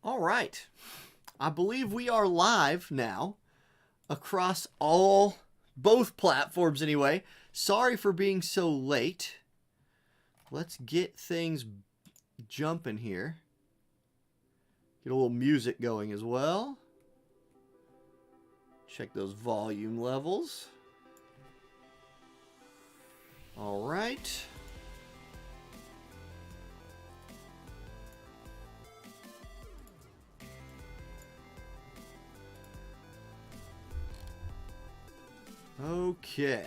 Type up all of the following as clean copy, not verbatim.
All right. I believe we are live now across both platforms anyway. Sorry for being so late. Let's get things jumping here. Get a little music going as well. Check those volume levels. All right. Okay.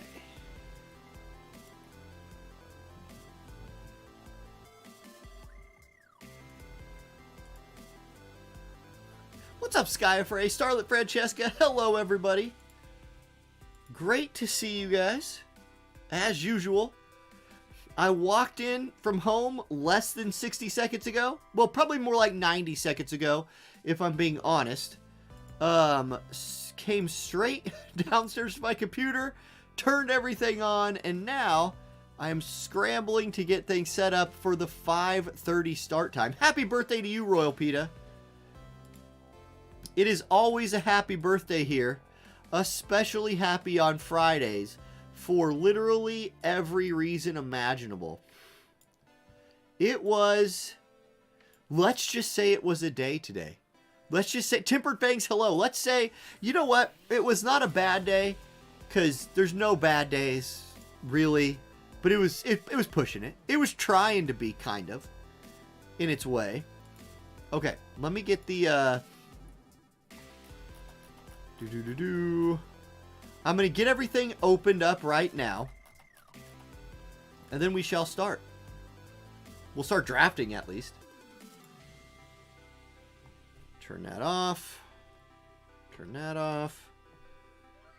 What's up, Skyfray? Starlet Francesca. Hello, everybody. Great to see you guys. As usual. I walked in from home less than 60 seconds ago. Well, probably more like 90 seconds ago, if I'm being honest. Came straight downstairs to my computer, turned everything on, and now I am scrambling to get things set up for the 5:30 start time. Happy birthday to you, Royal Pita. It is always a happy birthday here, especially happy on Fridays, for literally every reason imaginable. It was, let's just say it was a day today. Let's just say, Tempered Fangs, hello. Let's say, you know what? It was not a bad day, because there's no bad days, really. But it was pushing it. It was trying to be, kind of, in its way. Okay, let me get the, I'm going to get everything opened up right now. And then we shall start. We'll start drafting, at least. Turn that off. Turn that off.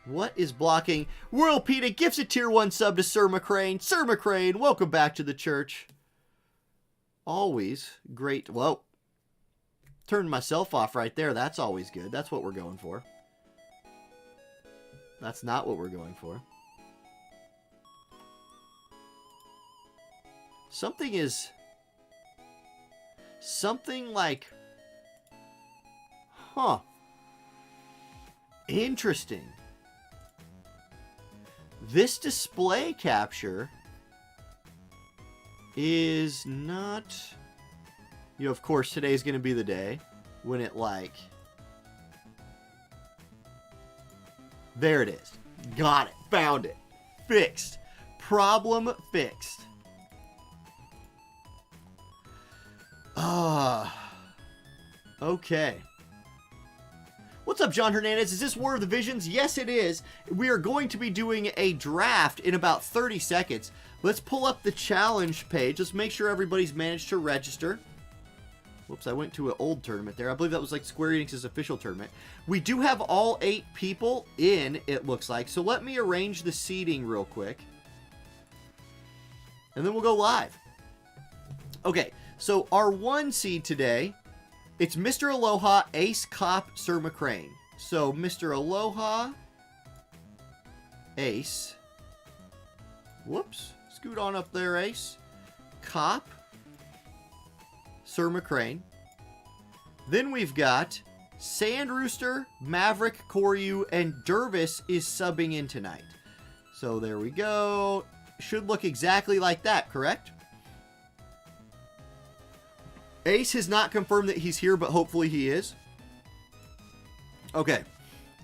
What is blocking? Royal Pita gives a tier 1 sub to Sir Mccrane. Sir Mccrane, welcome back to the church. Always great. Whoa. Turned myself off right there. That's always good. That's what we're going for. That's not what we're going for. Something like... Huh. Interesting. This display capture is not... You know, of course, today's going to be the day when it, like... There it is. Got it. Found it. Fixed. Problem fixed. Okay. What's up, John Hernandez? Is this War of the Visions? Yes, it is. We are going to be doing a draft in about 30 seconds. Let's pull up the challenge page. Let's make sure everybody's managed to register. Whoops, I went to an old tournament there. I believe that was like Square Enix's official tournament. We do have all 8 people in, it looks like. So let me arrange the seating real quick. And then we'll go live. Okay, so our 1 seed today... It's Mr. Aloha, Ace, Cop, Sir Mccrane. So, Mr. Aloha, Ace. Whoops. Scoot on up there, Ace. Cop, Sir Mccrane. Then we've got Sand Rooster, Maverick, Koryu, and Dervis is subbing in tonight. So, there we go. Should look exactly like that, correct? Ace has not confirmed that he's here, but hopefully he is. Okay.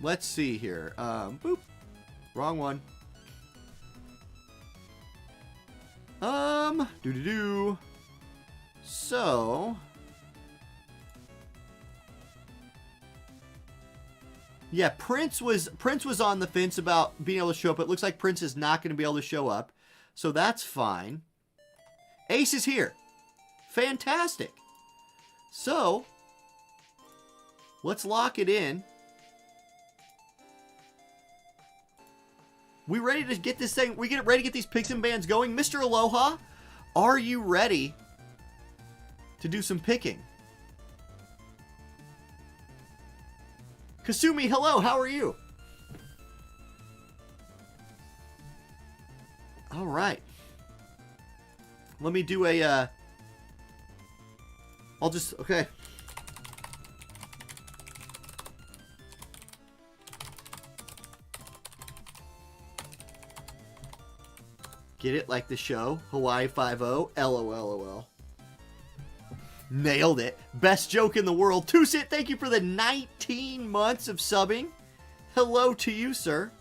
Let's see here. Boop. Wrong one. So. Yeah, Prince was on the fence about being able to show up. It looks like Prince is not going to be able to show up. So that's fine. Ace is here. Fantastic. So, let's lock it in. We ready to get this thing? We get ready to get these picks and bans going? Mr. Aloha, are you ready to do some picking? Kasumi, hello, how are you? All right. Let me do a, okay. Get it like the show? Hawaii 5-0. LOL. Nailed it. Best joke in the world. Tusit, thank you for the 19 months of subbing. Hello to you, sir.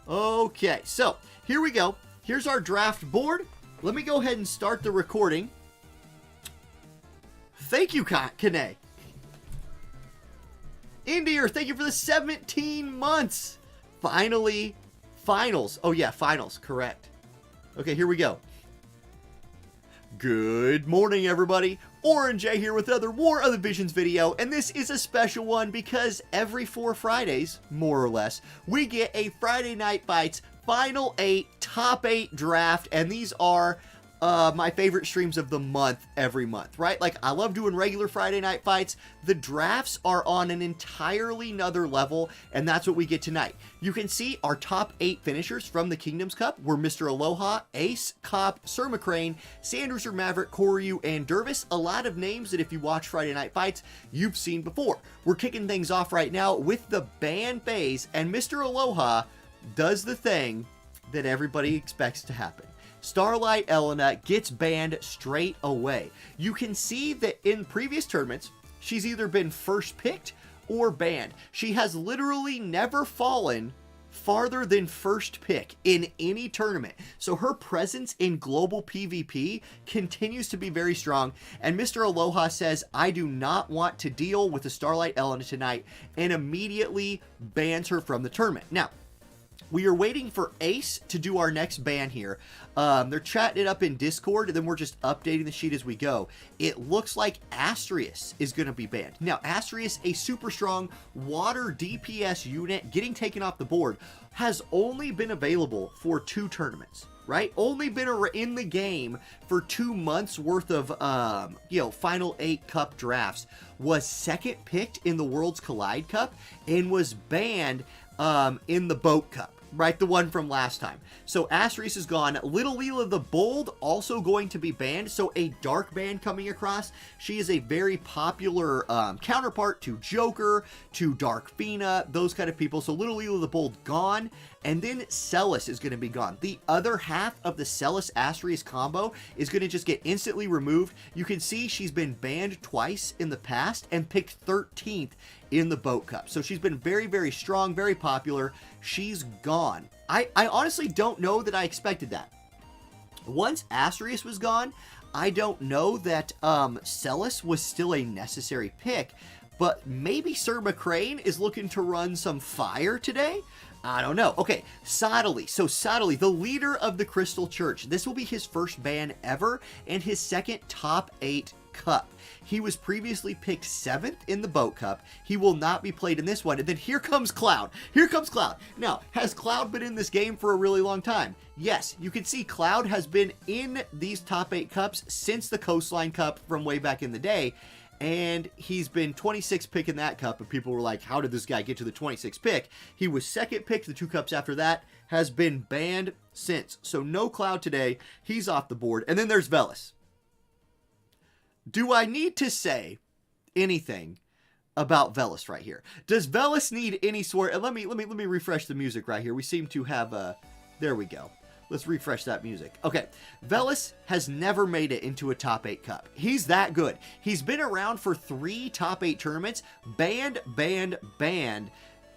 Okay, so here we go. Here's our draft board. Let me go ahead and start the recording. Thank you, Kane. Indier, thank you for the 17 months. Finally, finals. Oh, yeah, finals. Correct. Okay, here we go. Good morning, everybody. Orange A here with another War of the Visions video, and this is a special one because every 4 Fridays, more or less, we get a Friday Night Fights Final 8, Top 8 draft, and these are my favorite streams of the month every month, right? Like, I love doing regular Friday Night Fights. The drafts are on an entirely nother level, and that's what we get tonight. You can see our top 8 finishers from the Kingdoms Cup were Mr. Aloha, Ace, Cop, Sir Mccrane, Sand Rooster, Maverick, GOOO, and Dervis. A lot of names that if you watch Friday Night Fights, you've seen before. We're kicking things off right now with the ban phase, and Mr. Aloha does the thing that everybody expects to happen. Starlight Elena gets banned straight away. You can see that in previous tournaments, she's either been first picked or banned. She has literally never fallen farther than first pick in any tournament. So her presence in global PvP continues to be very strong. And Mr. Aloha says, I do not want to deal with the Starlight Elena tonight, and immediately bans her from the tournament. Now, we are waiting for Ace to do our next ban here. They're chatting it up in Discord, and then we're just updating the sheet as we go. It looks like Astrius is going to be banned. Now, Astrius, a super strong water DPS unit getting taken off the board, has only been available for 2 tournaments, right? Only been in the game for 2 months worth of, Final 8 Cup drafts. Was second picked in the Worlds Collide Cup and was banned in the Boat Cup. Right, the one from last time. So Astrius is gone. Little Leela the Bold also going to be banned. So a dark ban coming across. She is a very popular counterpart to Joker, to Dark Fina, those kind of people. So Little Leela the Bold gone. And then Celis is going to be gone. The other half of the Celis Astrius combo is going to just get instantly removed. You can see she's been banned twice in the past and picked 13th in the Boat Cup. So she's been very, very strong, very popular. She's gone. I honestly don't know that I expected that. Once Astrius was gone, I don't know that Celis was still a necessary pick, but maybe Sir Mccrane is looking to run some fire today? I don't know. Okay, Sottily. So Sottily, the leader of the Crystal Church. This will be his first ban ever and his second top 8 Cup. He was previously picked 7th in the Boat Cup. He will not be played in this one. And then here comes Cloud. Here comes Cloud. Now, has Cloud been in this game for a really long time? Yes, you can see Cloud has been in these top 8 Cups since the Coastline Cup from way back in the day. And he's been 26th pick in that cup, and people were like, how did this guy get to the 26th pick? He was second pick the 2 cups after that, has been banned since. So no Cloud today. He's off the board. And then there's Velis. Do I need to say anything about Velis right here? Does Velis need any sort? And let me refresh the music right here. We seem to have there we go. Let's refresh that music. Okay, Velis has never made it into a top 8 cup. He's that good. He's been around for 3 top 8 tournaments. Banned.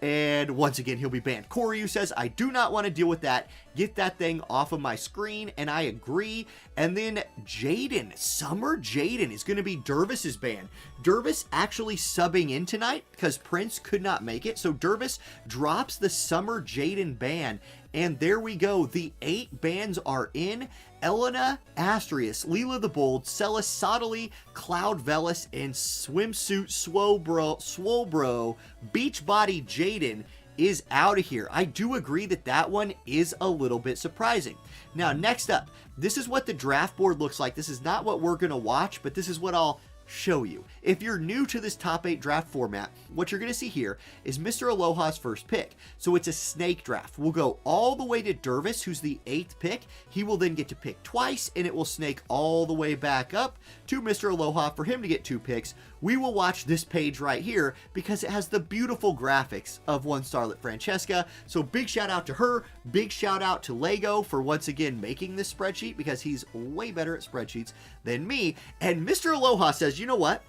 And once again, he'll be banned. GOOO says, I do not want to deal with that. Get that thing off of my screen. And I agree. And then Jaden, Summer Jaden is going to be Dervis's ban. Dervis actually subbing in tonight because Prince could not make it. So Dervis drops the Summer Jaden ban. And there we go. The 8 bans are in. Elena, Astrius, Leela the Bold, Celis, Sottily, Cloud Velis, and Swimsuit Swolbro, Beachbody Jaden is out of here. I do agree that that one is a little bit surprising. Now, next up, this is what the draft board looks like. This is not what we're going to watch, but this is what I'll show you. If you're new to this top 8 draft format, what you're going to see here is Mr. Aloha's first pick. So it's a snake draft. We'll go all the way to Dervis, who's the 8th pick. He will then get to pick twice, and it will snake all the way back up to Mr. Aloha for him to get 2 picks. we will watch this page right here because it has the beautiful graphics of one Starlet Francesca. So big shout out to her, big shout out to Lego for once again making this spreadsheet because he's way better at spreadsheets than me. And Mr. Aloha says, you know what?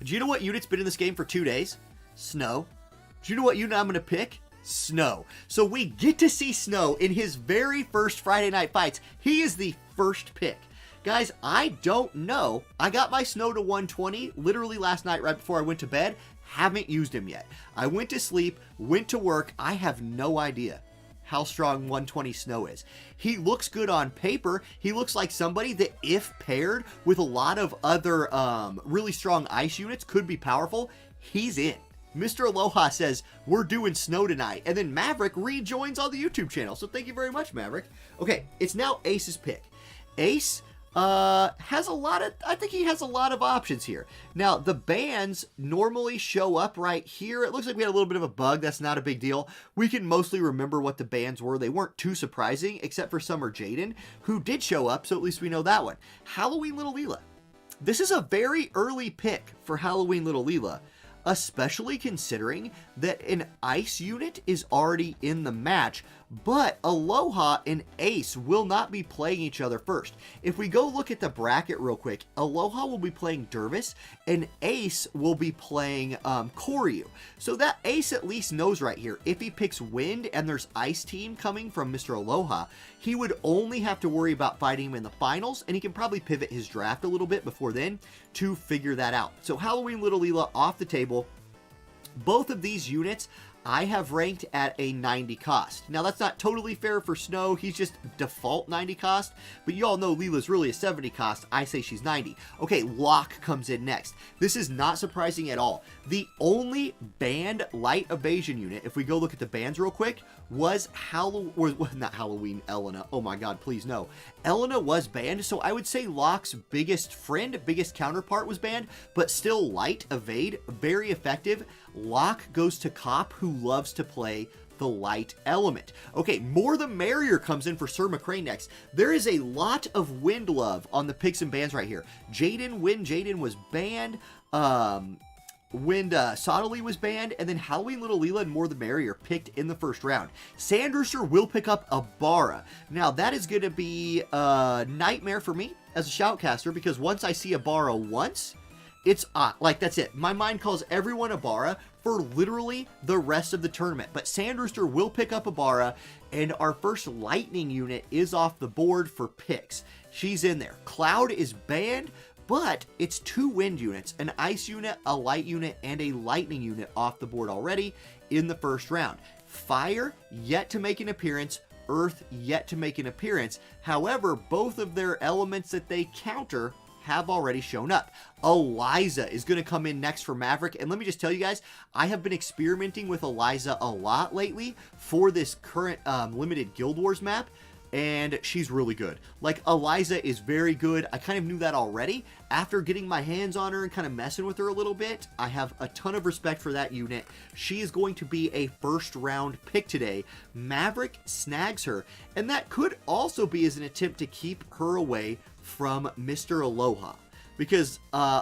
Do you know what unit's been in this game for 2 days? Snow. Do you know what unit I'm going to pick? Snow. So we get to see Snow in his very first Friday Night Fights. He is the first pick. Guys, I don't know. I got my Snow to 120 literally last night right before I went to bed. Haven't used him yet. I went to sleep, went to work. I have no idea how strong 120 Snow is. He looks good on paper. He looks like somebody that if paired with a lot of other really strong ice units could be powerful. He's in. Mr. Aloha says, we're doing Snow tonight. And then Maverick rejoins on the YouTube channel. So thank you very much, Maverick. Okay, it's now Ace's pick. Ace has a lot of, I think he has a lot of options here. Now, the bands normally show up right here. It looks like we had a little bit of a bug. That's not a big deal. We can mostly remember what the bands were. They weren't too surprising, except for Summer Jaden, who did show up, so at least we know that one. Halloween Little Leela. This is a very early pick for Halloween Little Leela, especially considering that an ice unit is already in the match, but Aloha and Ace will not be playing each other first. If we go look at the bracket real quick, Aloha will be playing Dervis, and Ace will be playing Koryu. So that Ace at least knows right here, if he picks Wind and there's Ice Team coming from Mr. Aloha, he would only have to worry about fighting him in the finals, and he can probably pivot his draft a little bit before then to figure that out. So Halloween Little Leela off the table. Both of these units I have ranked at a 90 cost. Now, that's not totally fair for Snow. He's just default 90 cost, but you all know Leela's really a 70 cost. I say she's 90. Okay, Locke comes in next. This is not surprising at all. The only banned light evasion unit, if we go look at the bans real quick, was not Halloween, Elena. Oh my god, please no. Elena was banned, so I would say Locke's biggest friend, biggest counterpart was banned, but still light evade, very effective. Locke goes to Cop, who loves to play the light element. Okay, More the Merrier comes in for Sir Mccrane next. There is a lot of Wind love on the picks and bans right here. Jaden was banned. Sottily was banned, and then Halloween Little Leela and More the Merrier picked in the first round. Sand Rooster will pick up Abara. Now, that is going to be a nightmare for me as a shoutcaster, because once I see Abara once, it's like that's it. My mind calls everyone Abara for literally the rest of the tournament. But Sand Rooster will pick up Abara, and our first lightning unit is off the board for picks. She's in there. Cloud is banned, but it's 2 wind units, an ice unit, a light unit, and a lightning unit off the board already in the first round. Fire yet to make an appearance. Earth yet to make an appearance. However, both of their elements that they counter have already shown up. Eliza is going to come in next for Maverick, and let me just tell you guys, I have been experimenting with Eliza a lot lately for this current limited Guild Wars map, and she's really good. Like, Eliza is very good. I kind of knew that already. After getting my hands on her and kind of messing with her a little bit, I have a ton of respect for that unit. She is going to be a first round pick today. Maverick snags her, and that could also be as an attempt to keep her away from Mr. Aloha, because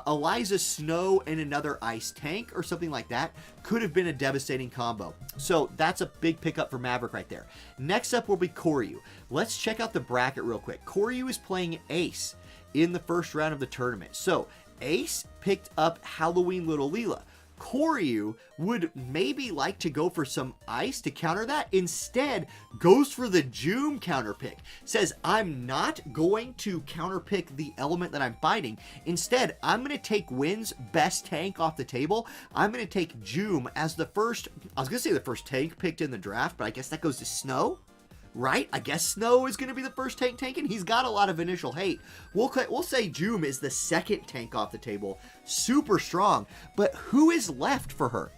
Eliza Snow and another ice tank or something like that could have been a devastating combo. So that's a big pickup for Maverick right there. Next up will be Koryu. Let's check out the bracket real quick. Koryu is playing Ace in the first round of the tournament. So Ace picked up Halloween Little Leela. Koryu would maybe like to go for some ice to counter that. Instead, goes for the Joom counter pick. Says, I'm not going to counter pick the element that I'm fighting. Instead, I'm going to take Wind's best tank off the table. I'm going to take Joom as the first, I was going to say the first tank picked in the draft, but I guess that goes to Snow. Right? I guess Snow is going to be the first tank taken. He's got a lot of initial hate. We'll say Joom is the second tank off the table. Super strong. But who is left for her?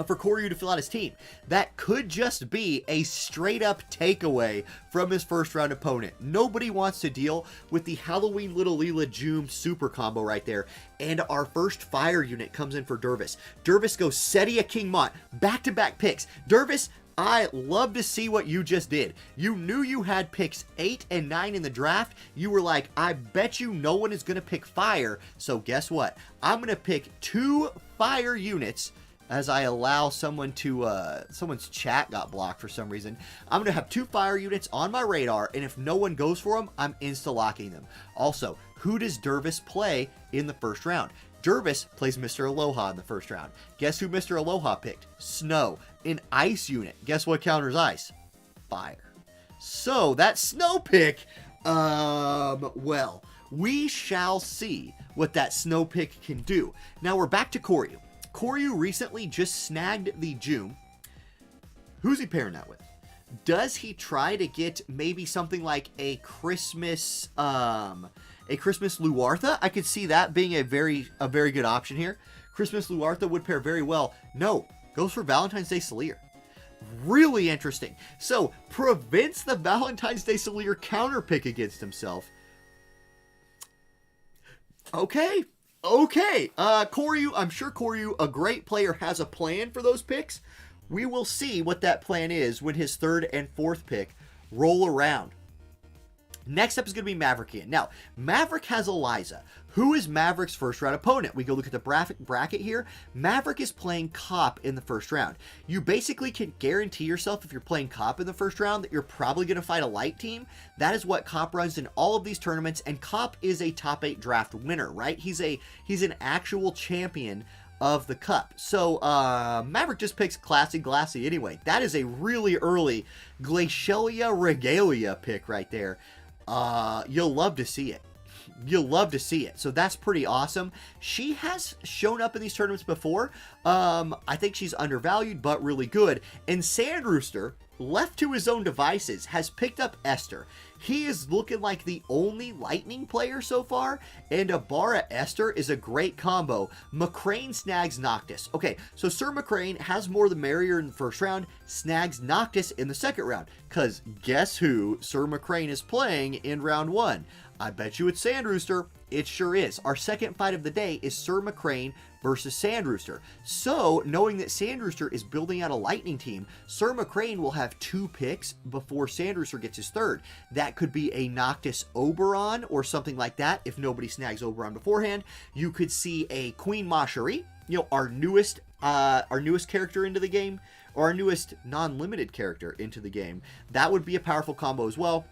For Koryu to fill out his team? That could just be a straight up takeaway from his first round opponent. Nobody wants to deal with the Halloween Little Leela Joom super combo right there. And our first fire unit comes in for Dervis. Dervis goes Setia King Mont. Back-to-back picks. Dervis I love to see what you just did. You knew you had picks 8 and 9 in the draft. You were like, I bet you no one is going to pick fire. So guess what? I'm going to pick 2 fire units as I allow someone to, someone's chat got blocked for some reason. I'm going to have 2 fire units on my radar, and if no one goes for them, I'm insta-locking them. Also, who does Dervis play in the first round? Dervis plays Mr. Aloha in the first round. Guess who Mr. Aloha picked? Snow, an ice unit. Guess what counters ice? Fire. So that snow pick, well, we shall see what that snow pick can do. Now we're back to Koryu. Koryu recently just snagged the June. Who's he pairing that with? Does he try to get maybe something like a Christmas Luartha? I could see that being a very good option here. Christmas Luartha would pair very well. No, goes for Valentine's Day Solier. Really interesting. So, prevents the Valentine's Day Solier counter pick against himself. Okay. Koryu, I'm sure Koryu, a great player, has a plan for those picks. We will see what that plan is when his 3rd and 4th pick roll around. Next up is going to be Maverick Ian. Now, Maverick has Eliza. Who is Maverick's first round opponent? We go look at the bracket here. Maverick is playing Cop in the first round. You basically can guarantee yourself, if you're playing Cop in the first round, that you're probably going to fight a light team. That is what Cop runs in all of these tournaments, and Cop is a top 8 draft winner, right? He's an actual champion of the Cup. So, Maverick just picks Classy Glassy anyway. That is a really early Glacialia Regalia pick right there. You'll love to see it. You'll love to see it. So that's pretty awesome. She has shown up in these tournaments before. I think she's undervalued, but really good. And Sand Rooster, left to his own devices, has picked up Esther. He is looking like the only Lightning player so far, and Ibarra Esther is a great combo. Mccrane snags Noctis. Okay, so Sir Mccrane has more the merrier in the first round, snags Noctis in the second round, because guess who Sir Mccrane is playing in round 1? I bet you it's Sand Rooster. It sure is. Our second fight of the day is Sir Mccrane versus Sand Rooster. So, knowing that Sand Rooster is building out a Lightning team, Sir Mccrane will have 2 picks before Sand Rooster gets his 3rd. That could be a Noctis Oberon or something like that if nobody snags Oberon beforehand. You could see a Queen Macherie, you know, our newest character into the game, or our newest non-limited character into the game. That would be a powerful combo as well.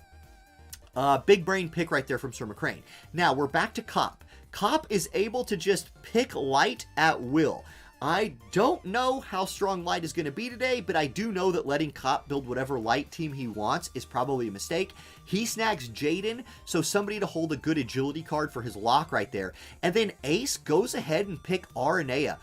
Big brain pick right there from Sir Mccrane. Now, we're back to Cop. Cop is able to just pick light at will. I don't know how strong light is going to be today, but I do know that letting Cop build whatever light team he wants is probably a mistake. He snags Jaden, so somebody to hold a good agility card for his lock right there. And then Ace goes ahead and pick Aranea.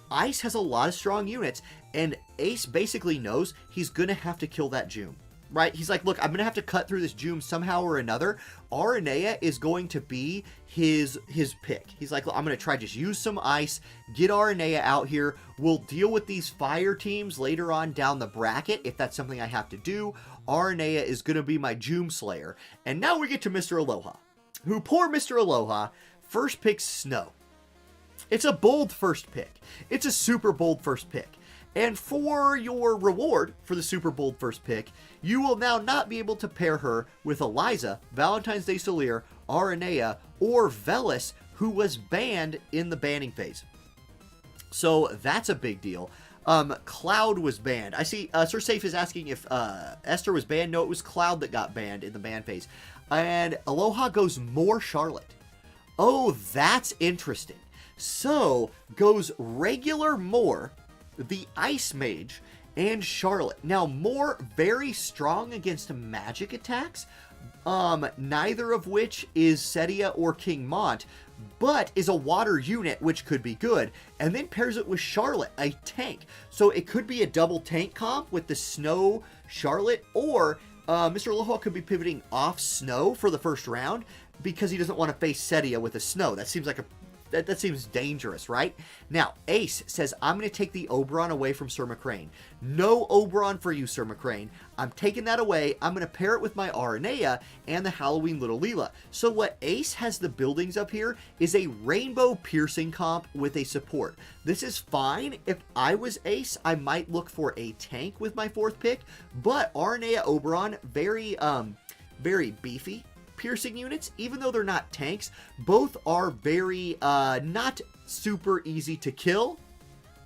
Ice has a lot of strong units, and Ace basically knows he's going to have to kill that June. Right? He's like, look, I'm going to have to cut through this June somehow or another. Aranea is going to be his pick. He's like, look, I'm going to try just use some ice, get Aranea out here. We'll deal with these fire teams later on down the bracket if that's something I have to do. Aranea is going to be my June Slayer. And now we get to Mr. Aloha, who, poor Mr. Aloha, first picks Snow. It's a bold first pick. It's a super bold first pick. And for your reward for the super bold first pick, you will now not be able to pair her with Eliza, Valentine's Day Solier, Aranea, or Velis, who was banned in the banning phase. So that's a big deal. Cloud was banned. I see Sir Safe is asking if Esther was banned. No, it was Cloud that got banned in the ban phase. And Aloha goes more Charlotte. Oh, that's interesting. So, goes regular more, the Ice Mage, and Charlotte. Now, Moore very strong against magic attacks, neither of which is Setia or King Mont, but is a water unit, which could be good, and then pairs it with Charlotte, a tank. So it could be a double tank comp with the Snow Charlotte, or Mr. Aloha could be pivoting off Snow for the first round because he doesn't want to face Setia with a Snow. That seems like a that seems dangerous, right? Now, Ace says, I'm going to take the Oberon away from Sir Mccrane. No Oberon for you, Sir Mccrane. I'm taking that away. I'm going to pair it with my Aranea and the Halloween Little Leela. So what Ace has the buildings up here is a Rainbow Piercing comp with a support. This is fine. If I was Ace, I might look for a tank with my 4th pick, but Aranea Oberon, very beefy piercing units, even though they're not tanks. Both are very not super easy to kill.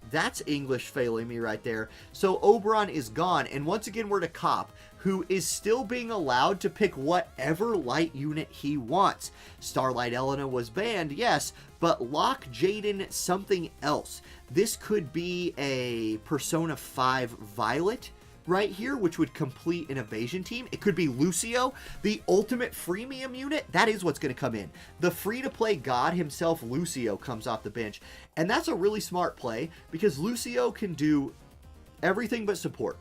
That's English failing me right there. So Oberon is gone, and once again we're to Cop, who is still being allowed to pick whatever light unit he wants. Starlight Elena was banned, yes, but Lock Jaden something else. This could be a Persona 5 Violet right here, which would complete an evasion team. It could be Lucio, the ultimate freemium unit. That is what's going to come in. The free-to-play god himself, Lucio, comes off the bench. And that's a really smart play because Lucio can do everything but support.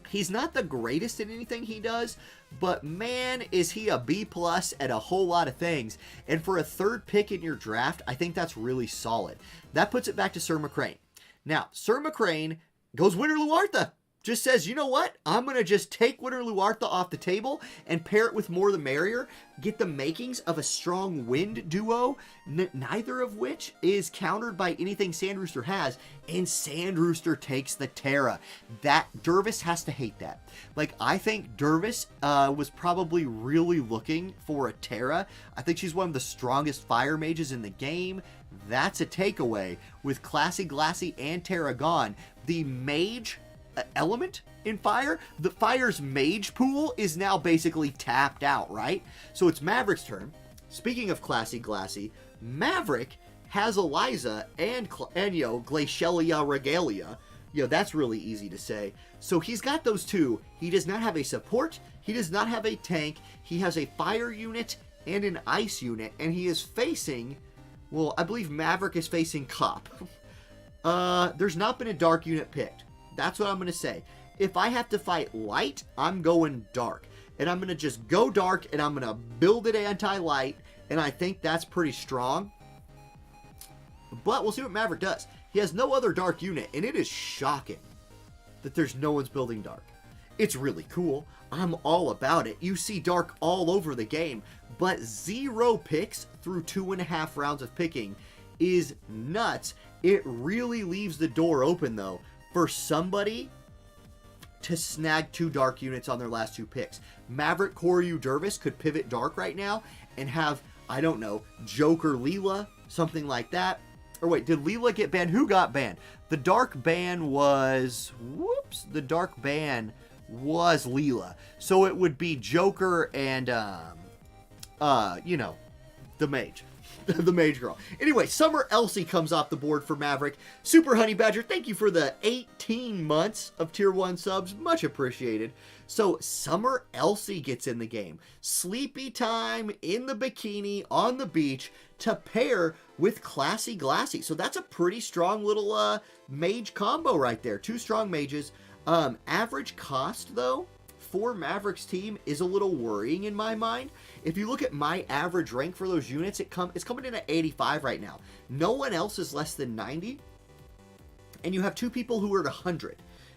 He's not the greatest at anything he does, but man, is he a B+ at a whole lot of things. And for a 3rd pick in your draft, I think that's really solid. That puts it back to Sir Mccrane. Now, Sir Mccrane goes Winter Luartha. Just says, you know what? I'm going to just take Winter Luartha off the table and pair it with More the Merrier. Get the makings of a strong wind duo, neither of which is countered by anything Sand Rooster has. And Sand Rooster takes the Terra. That Dervis has to hate that. Like, I think Dervis was probably really looking for a Terra. I think she's one of the strongest fire mages in the game. That's a takeaway. With Classy, Glassy, and Terra gone, the mage element in fire, the fire's mage pool is now basically tapped out, right? So it's Maverick's turn. Speaking of Classy Glassy, Maverick has Eliza and Glacialia Regalia. That's really easy to say. So he's got those two. He does not have a support. He does not have a tank. He has a fire unit and an ice unit, and he is facing, well, I believe Maverick is facing Cop. There's not been a dark unit picked. That's what I'm going to say. If I have to fight light, I'm going dark. And I'm going to just go dark, and I'm going to build it anti-light, and I think that's pretty strong. But we'll see what Maverick does. He has no other dark unit, and it is shocking that there's no one's building dark. It's really cool. I'm all about it. You see dark all over the game, but 0 picks through 2.5 rounds of picking is nuts. It really leaves the door open, though, for somebody to snag 2 dark units on their last 2 picks. Maverick, Koryu, Dervis could pivot dark right now and have, I don't know, Joker, Leela, something like that. Or wait, did Leela get banned? Who got banned? The dark ban was, the dark ban was Leela. So it would be Joker and, the mage. The mage girl. Anyway, Summer Elsie comes off the board for Maverick. Super Honey Badger, thank you for the 18 months of Tier 1 subs. Much appreciated. So, Summer Elsie gets in the game. Sleepy time in the bikini on the beach to pair with Classy Glassy. So, that's a pretty strong little mage combo right there. 2 strong mages. Average cost, though, for Maverick's team is a little worrying in my mind. If you look at my average rank for those units, it's coming in at 85 right now. No one else is less than 90. And you have 2 people who are at 100.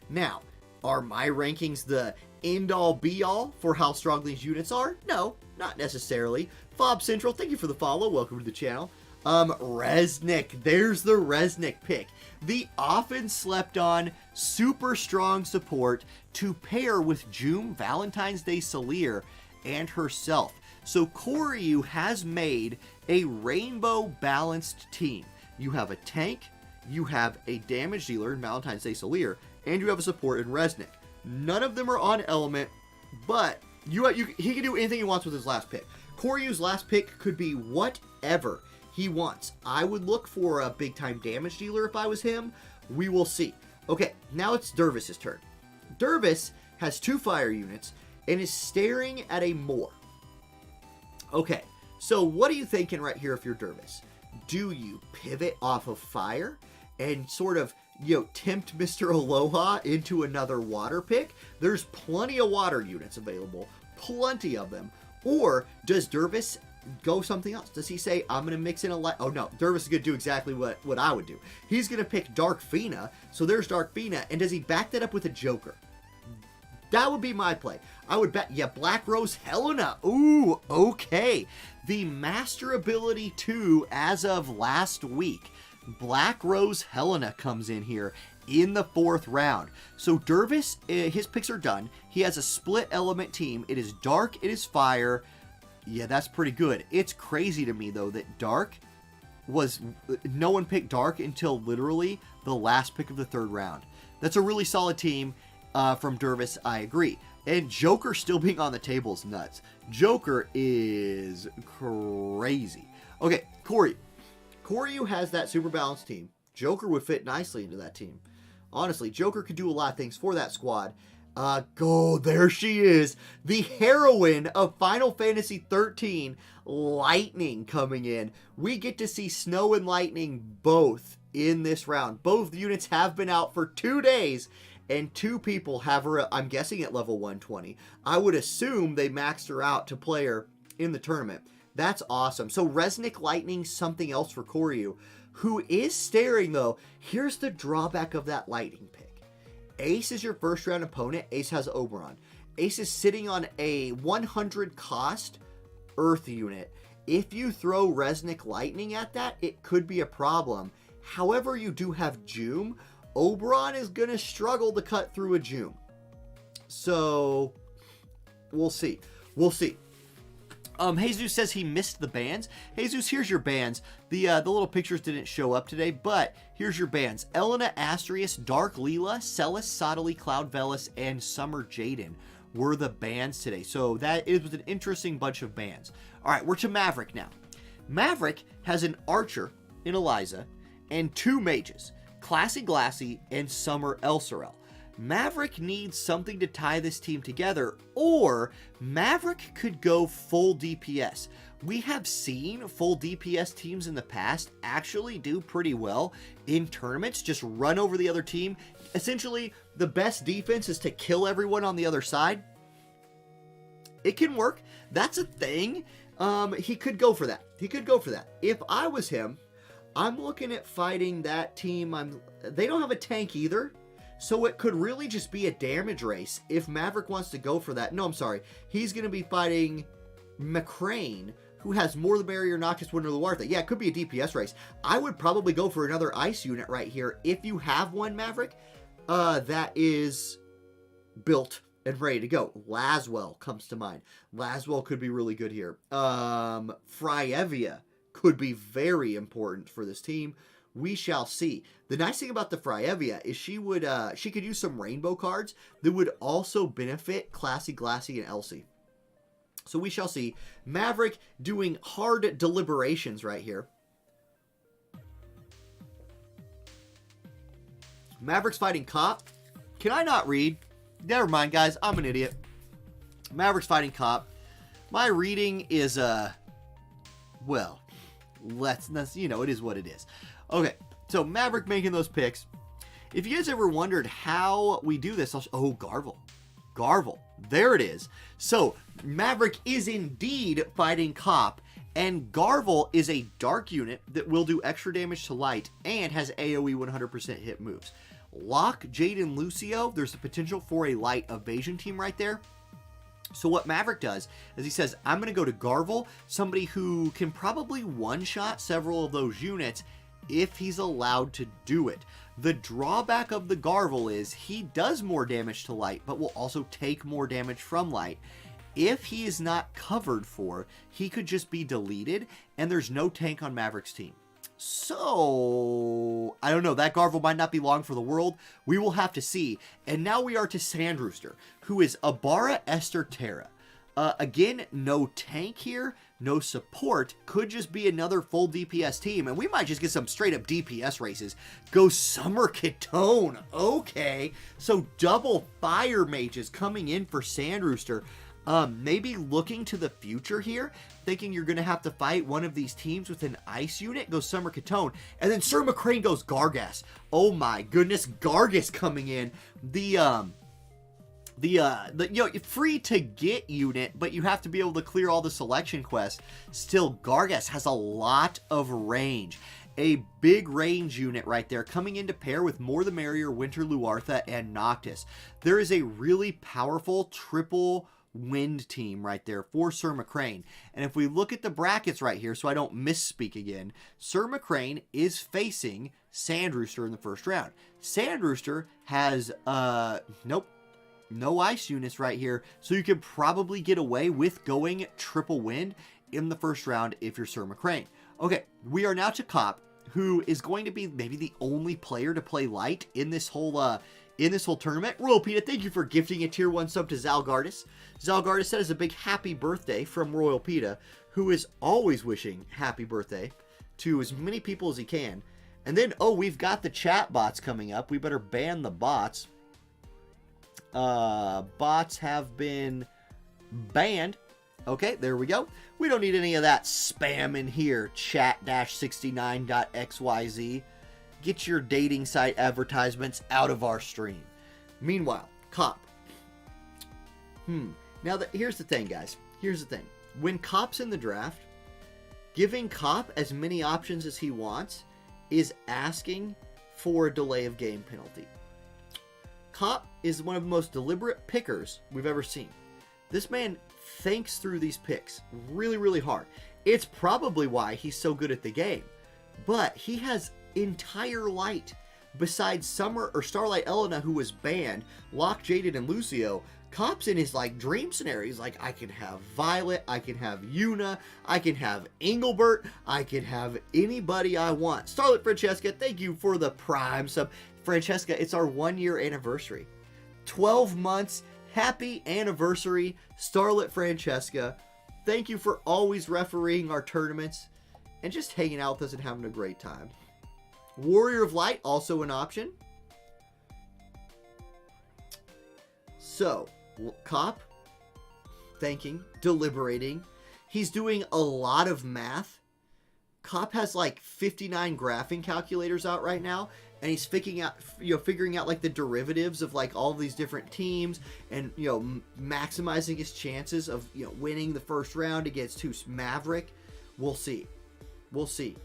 Now, are my rankings the end-all, be-all for how strong these units are? No, not necessarily. Fob Central, thank you for the follow. Welcome to the channel. Resnick. There's the Resnick pick. The often slept on, super strong support to pair with June Valentine's Day Salier and herself. So Koryu has made a rainbow balanced team. You have a tank, you have a damage dealer in Valentine's Day Salier, and you have a support in Resnick. None of them are on element, but he can do anything he wants with his last pick. Koryu's last pick could be whatever he wants. I would look for a big time damage dealer if I was him. We will see. Okay, now it's Dervis' turn. Dervis has 2 fire units and is staring at a Moor. Okay, so what are you thinking right here if you're Dervis? Do you pivot off of fire and sort of, tempt Mr. Aloha into another water pick? There's plenty of water units available, plenty of them. Or does Dervis go something else? Does he say, I'm going to mix in a light? Oh, no. Dervis is going to do exactly what I would do. He's going to pick Dark Fina. So there's Dark Fina. And does he back that up with a Joker? That would be my play. I would bet, yeah, Black Rose Helena. Ooh, okay. The Master Ability 2 as of last week. Black Rose Helena comes in here in the 4th round. So Dervis, his picks are done. He has a split element team. It is Dark, it is Fire. Yeah, that's pretty good. It's crazy to me, though, that Dark was... No one picked Dark until literally the last pick of the 3rd round. That's a really solid team from Dervis, I agree. And Joker still being on the table is nuts. Joker is crazy. Okay, Koryu. Koryu has that super balanced team. Joker would fit nicely into that team. Honestly, Joker could do a lot of things for that squad. There she is. The heroine of Final Fantasy XIII, Lightning, coming in. We get to see Snow and Lightning both in this round. Both units have been out for 2 days, and 2 people have her, I'm guessing, at level 120. I would assume they maxed her out to play her in the tournament. That's awesome. So Resnick Lightning, something else for Koryu, who is staring, though. Here's the drawback of that Lightning pick. Ace is your first round opponent. Ace has Oberon. Ace is sitting on a 100 cost Earth unit. If you throw Resnick Lightning at that, it could be a problem. However, you do have Joom. Oberon is going to struggle to cut through a Joom. So, we'll see. We'll see. Jesus says he missed the bands. Jesus, here's your bands. The little pictures didn't show up today, but here's your bands. Elena Astrius, Dark Leela, Celis, Sottily, Cloud Velis, and Summer Jaden were the bands today. So it was an interesting bunch of bands. All right, we're to Maverick now. Maverick has an Archer in Eliza and 2 mages, Classy Glassy and Summer Elsorel. Maverick needs something to tie this team together, or Maverick could go full DPS. We have seen full DPS teams in the past actually do pretty well in tournaments, just run over the other team. Essentially, the best defense is to kill everyone on the other side. It can work. That's a thing. He could go for that. He could go for that. If I was him, I'm looking at fighting that team. They don't have a tank either. So it could really just be a damage race if Maverick wants to go for that. No, I'm sorry. He's going to be fighting Mccrane, who has More the Barrier, Noctis, Winter of the Wartha. Yeah, it could be a DPS race. I would probably go for another ice unit right here if you have one Maverick that is built and ready to go. Laswell comes to mind. Laswell could be really good here. Fryevia could be very important for this team. We shall see. The nice thing about the Fryevia is she could use some rainbow cards that would also benefit Classy, Glassy, and Elsie. So we shall see. Maverick doing hard deliberations right here. Maverick's fighting Cop. Can I not read? Never mind, guys. I'm an idiot. Maverick's fighting Cop. My reading is, well, it is what it is. Okay, so Maverick making those picks. If you guys ever wondered how we do this, Garvel. Garvel. There it is. So, Maverick is indeed fighting Cop, and Garvel is a dark unit that will do extra damage to light and has AoE 100% hit moves. Locke, Jade, and Lucio, there's the potential for a light evasion team right there. So what Maverick does is he says, I'm going to go to Garvel, somebody who can probably one-shot several of those units if he's allowed to do it. The drawback of the Garvel is he does more damage to light, but will also take more damage from light. If he is not covered for, he could just be deleted, and there's no tank on Maverick's team. So, I don't know. That Garvel might not be long for the world. We will have to see. And now we are to Sand Rooster, who is Abara, Esther, Terra. Again, no tank here, no support. Could just be another full DPS team, and we might just get some straight-up DPS races. Go Summer Catone. Okay, so double fire mages coming in for Sand Rooster. Maybe looking to the future here, thinking you're going to have to fight one of these teams with an ice unit, goes Summer Catone, and then Sir Mccrane goes Gargas. Oh my goodness, Gargas coming in. free to get unit, but you have to be able to clear all the selection quests. Still, Gargas has a lot of range. A big range unit right there, coming into pair with More the Merrier, Winter Luartha, and Noctis. There is a really powerful triple wind team right there for Sir Mccrane. And if we look at the brackets right here, so I don't misspeak again, Sir Mccrane is facing Sand Rooster in the first round. Sand Rooster has, nope, no ice units right here, so you could probably get away with going triple wind in the first round if you're Sir Mccrane. Okay, we are now to Cop, who is going to be maybe the only player to play light in this whole tournament. Royal Pita, thank you for gifting a tier 1 sub to Zalgardis. Zalgardis says a big happy birthday from Royal Pita, who is always wishing happy birthday to as many people as he can. And then, oh, we've got the chat bots coming up. We better ban the bots. Bots have been banned. Okay, there we go. We don't need any of that spam in here. Chat-69.xyz. Get your dating site advertisements out of our stream. Meanwhile, Cop. Now, here's the thing, guys. Here's the thing. When Cop's in the draft, giving Cop as many options as he wants is asking for a delay of game penalty. Cop is one of the most deliberate pickers we've ever seen. This man thinks through these picks really, really hard. It's probably why he's so good at the game. But he has entire light. Besides Summer or Starlight Elena, who was banned, Locke, Jaded, and Lucio, Cop's in his like dream scenario. He's like, I can have Violet, I can have Yuna, I can have Engelbert, I can have anybody I want. Starlet Francesca, thank you for the Prime sub. Francesca, it's our 1-year anniversary. 12 months, happy anniversary, Starlet Francesca. Thank you for always refereeing our tournaments and just hanging out with us and having a great time. Warrior of Light, also an option. So, Cop, thinking, deliberating. He's doing a lot of math. Cop has like 59 graphing calculators out right now, and he's figuring out like the derivatives of like all these different teams, and maximizing his chances of winning the first round against who's Maverick. We'll see. We'll see.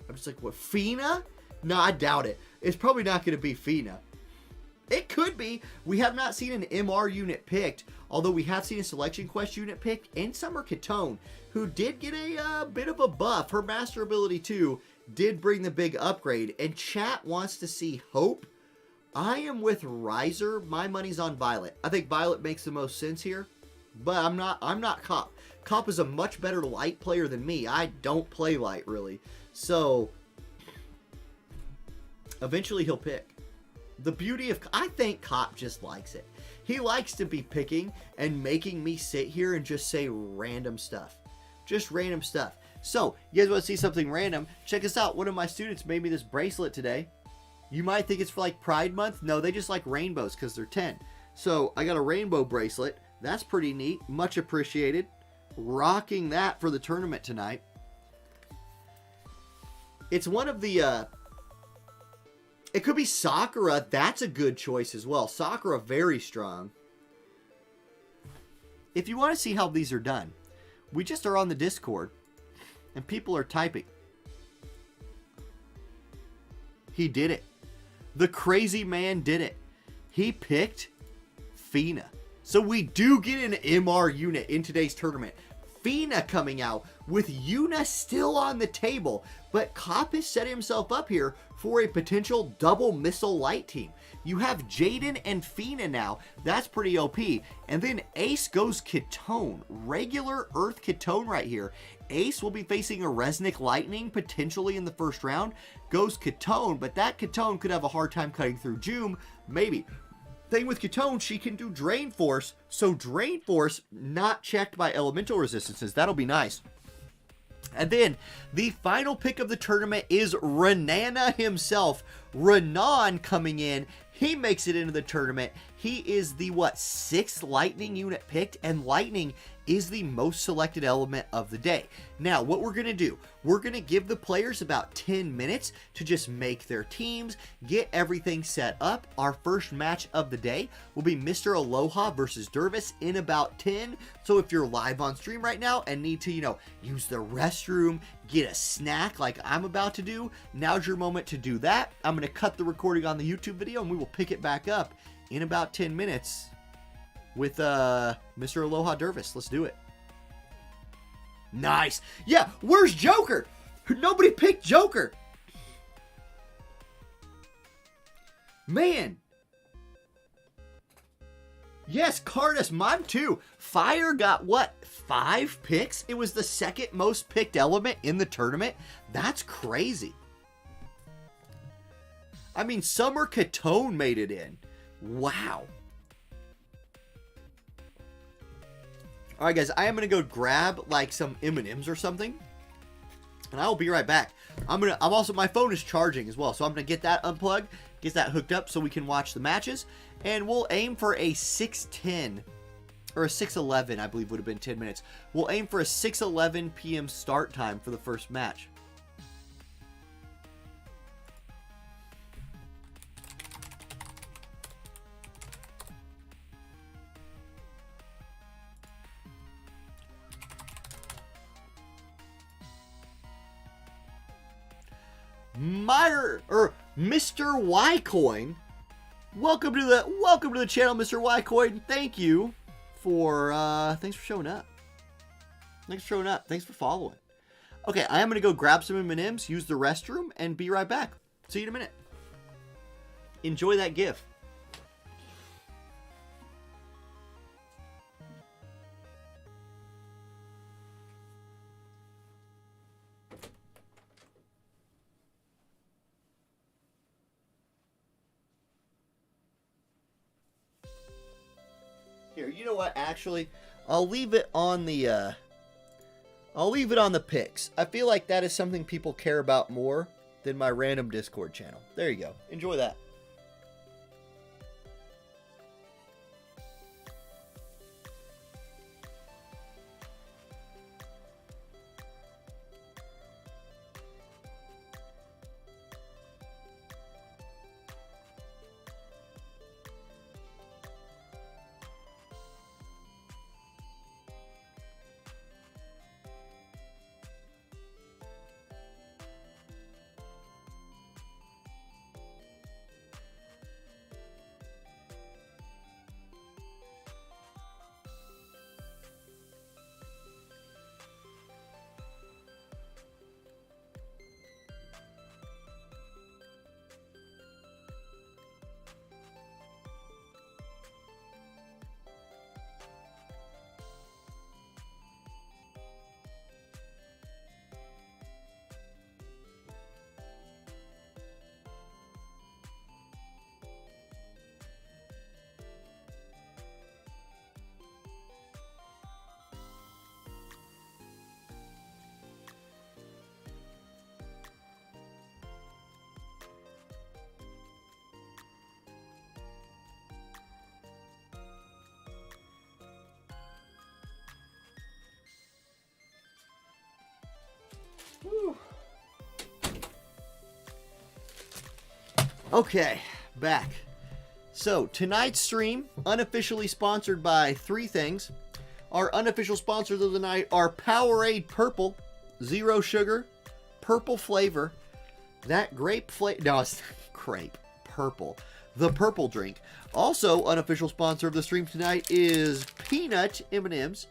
I'm just like, what, Fina? No, I doubt it. It's probably not going to be Fina. It could be. We have not seen an MR unit picked, although we have seen a selection quest unit picked, and Summer Katone, who did get a bit of a buff. Her master ability 2 did bring the big upgrade, and chat wants to see Hope. I am with Riser. My money's on Violet. I think Violet makes the most sense here, but I'm not Cop. Cop is a much better light player than me. I don't play light, really. So, eventually he'll pick. The beauty of... I think Cop just likes it. He likes to be picking and making me sit here and just say random stuff. Just random stuff. So, you guys want to see something random? Check this out. One of my students made me this bracelet today. You might think it's for like Pride Month. No, they just like rainbows because they're 10. So, I got a rainbow bracelet. That's pretty neat. Much appreciated. Rocking that for the tournament tonight. It's one of the... It could be Sakura. That's a good choice as well. Sakura, very strong. If you want to see how these are done, we just are on the Discord, and people are typing. He did it. The crazy man did it. He picked Fina. So we do get an MR unit in today's tournament. Fina coming out with Yuna still on the table, but Cop has set himself up here for a potential double missile light team. You have Jaden and Fina now. That's pretty OP. And then Ace goes Ketone. Regular Earth Ketone right here. Ace will be facing a Resnick Lightning potentially in the first round. Goes Ketone, but that Ketone could have a hard time cutting through Joom. Maybe. Thing with Ketone, she can do Drain Force, so Drain Force not checked by elemental resistances. That'll be nice. And then the final pick of the tournament is Renana himself. Renan coming in. He makes it into the tournament. He is the, 6th Lightning unit picked, and Lightning is the most selected element of the day. Now, what we're going to do, we're going to give the players about 10 minutes to just make their teams, get everything set up. Our first match of the day will be Mr. Aloha versus Dervis in about 10. So if you're live on stream right now and need to, use the restroom, get a snack like I'm about to do, now's your moment to do that. I'm going to cut the recording on the YouTube video and we will pick it back up in about 10 minutes with Mr. Aloha Dervis. Let's do it. Nice. Yeah, where's Joker? Nobody picked Joker. Man. Yes, Cardus, mine too. Fire got what? 5 picks? It was the second most picked element in the tournament. That's crazy. I mean, Summer Catone made it in. Wow. All right, guys, I am going to go grab like some M&Ms or something, and I will be right back. My phone is charging as well, so I'm going to get that unplugged, get that hooked up so we can watch the matches, and we'll aim for a 6:10 or a 6:11, I believe would have been 10 minutes. We'll aim for a 6:11 p.m. start time for the first match. Mr. Ycoin, welcome to the channel, Mr. Ycoin. Thank you for thanks for showing up. Thanks for following. Okay, I am gonna go grab some M&Ms, use the restroom, and be right back. See you in a minute. Enjoy that GIF. Here, you know what? Actually, I'll leave it on the picks. I feel like that is something people care about more than my random Discord channel. There you go. Enjoy that. Whew. Okay, back. So, tonight's stream, unofficially sponsored by 3 things. Our unofficial sponsors of the night are Powerade Purple, 0 sugar, purple flavor. That grape flavor, no, it's grape, purple. The purple drink. Also, unofficial sponsor of the stream tonight is Peanut M&Ms.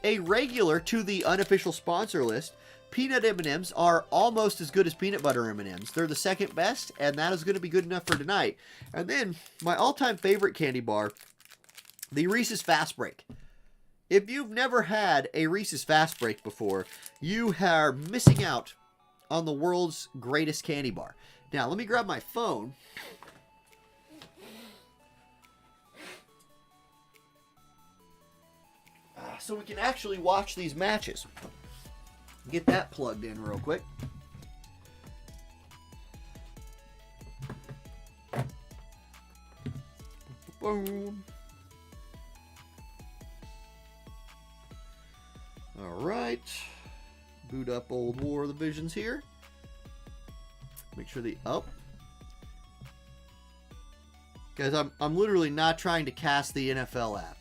A regular to the unofficial sponsor list. Peanut M&Ms are almost as good as peanut butter M&Ms. They're the second best, and that is going to be good enough for tonight. And then, my all-time favorite candy bar, the Reese's Fast Break. If you've never had a Reese's Fast Break before, you are missing out on the world's greatest candy bar. Now, let me grab my phone. So we can actually watch these matches. Get that plugged in real quick. Boom. up old War of the Visions here. Make sure guys, I'm literally not trying to cast the NFL app.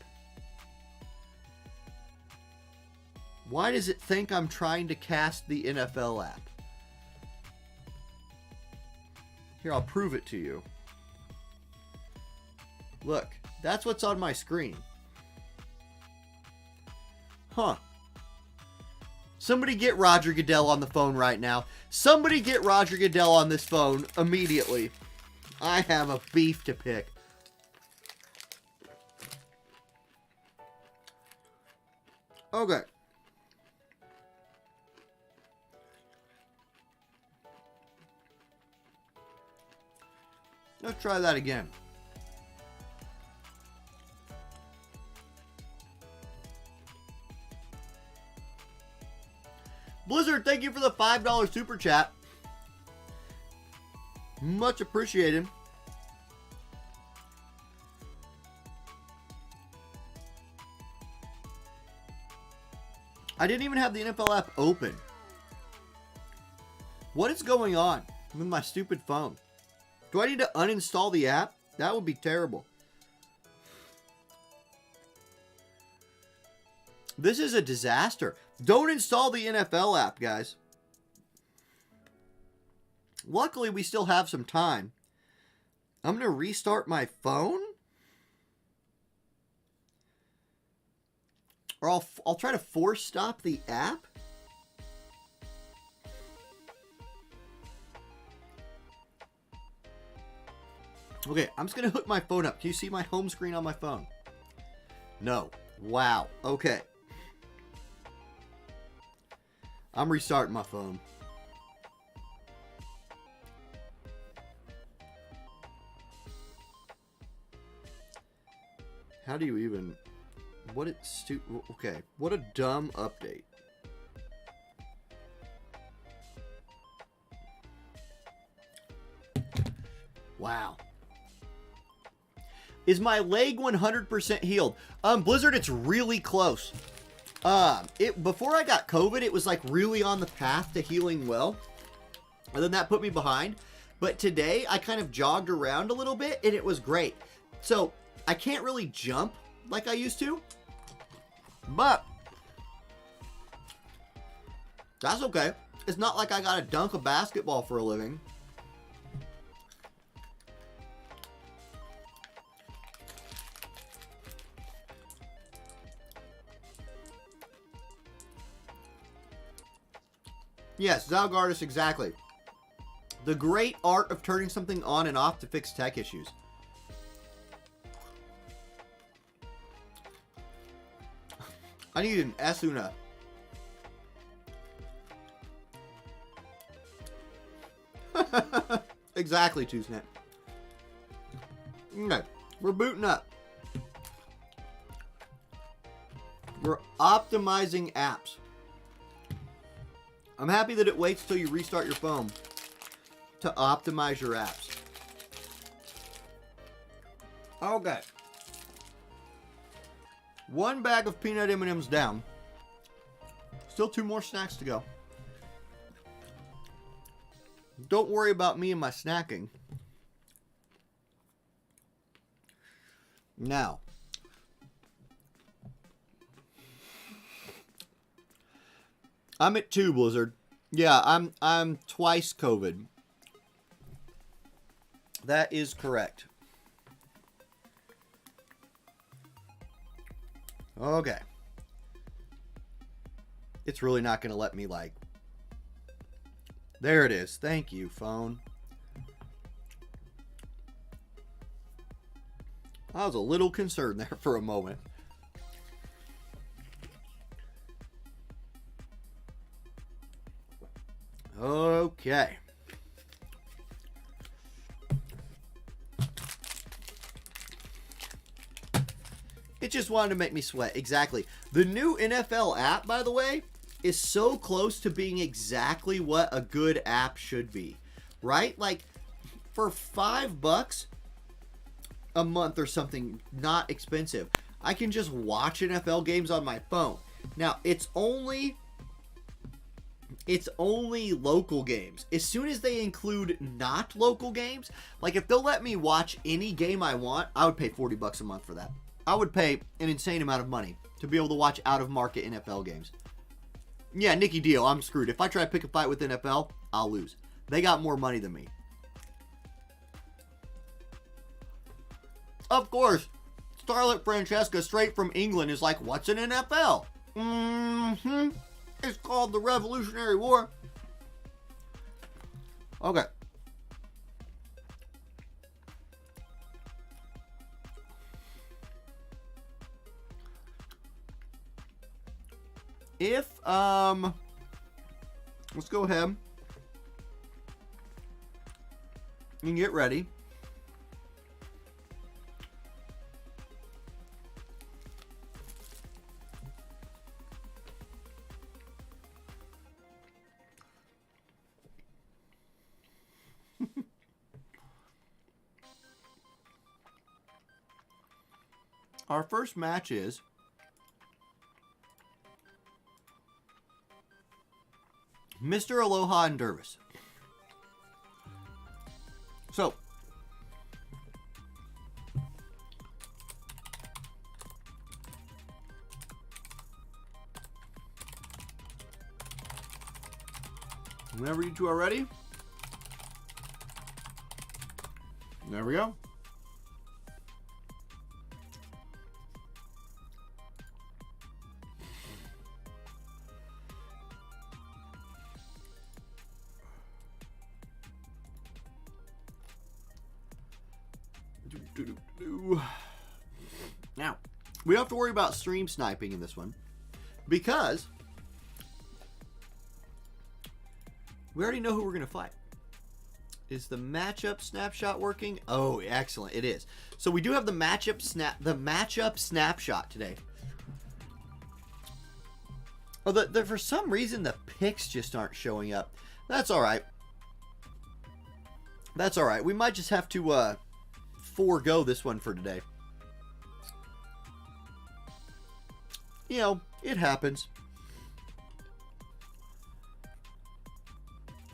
Why does it think I'm trying to cast the NFL app? Here, I'll prove it to you. Look, that's what's on my screen. Huh. Somebody get Roger Goodell on the phone right now. Somebody get Roger Goodell on this phone immediately. I have a beef to pick. Okay. Let's try that again. Blizzard, thank you for the $5 super chat. Much appreciated. I didn't even have the NFL app open. What is going on with my stupid phone? Do I need to uninstall the app? That would be terrible. This is a disaster. Don't install the NFL app, guys. Luckily, we still have some time. I'm going to restart my phone. Or I'll try to force stop the app. Okay, I'm just going to hook my phone up. Can you see my home screen on my phone? No. Wow. Okay. I'm restarting my phone. How do you even... Okay, what a dumb update. Wow. Is my leg 100% healed? Blizzard, it's really close. Before I got COVID, it was like really on the path to healing well. And then that put me behind. But today, I kind of jogged around a little bit, and it was great. So, I can't really jump like I used to. But that's okay. It's not like I gotta dunk a basketball for a living. Yes, Zalgardus, exactly. The great art of turning something on and off to fix tech issues. I need an Esuna. Exactly, Two-Snap. Okay, we're booting up. We're optimizing apps. I'm happy that it waits till you restart your phone to optimize your apps. Okay. One bag of peanut M&Ms down. Still 2 more snacks to go. Don't worry about me and my snacking. Now. I'm at 2, Blizzard. Yeah, I'm twice COVID. That is correct. Okay. It's really not going to let me, like... There it is. Thank you, phone. I was a little concerned there for a moment. Okay. It just wanted to make me sweat. Exactly. The new NFL app, by the way, is so close to being exactly what a good app should be. Right? Like, for $5 a month or something, not expensive, I can just watch NFL games on my phone. Now, it's only it's only local games. As soon as they include not local games, like if they'll let me watch any game I want, I would pay $40 a month for that. I would pay an insane amount of money to be able to watch out-of-market NFL games. Yeah, Nicky Deal, I'm screwed. If I try to pick a fight with NFL, I'll lose. They got more money than me. Of course, Starlet Francesca, straight from England, is like, what's an NFL? It's called the Revolutionary War. Okay. Let's go ahead and get ready. Our first match is Mr. Aloha and Dervis. So, whenever you two are ready, there we go. Now, we don't have to worry about stream sniping in this one because we already know who we're going to fight. Is the matchup snapshot working? Oh, excellent. It is. So we do have the matchup snapshot today. Oh, for some reason the picks just aren't showing up. That's all right. That's all right. We might just have to forego this one for today. You know, it happens.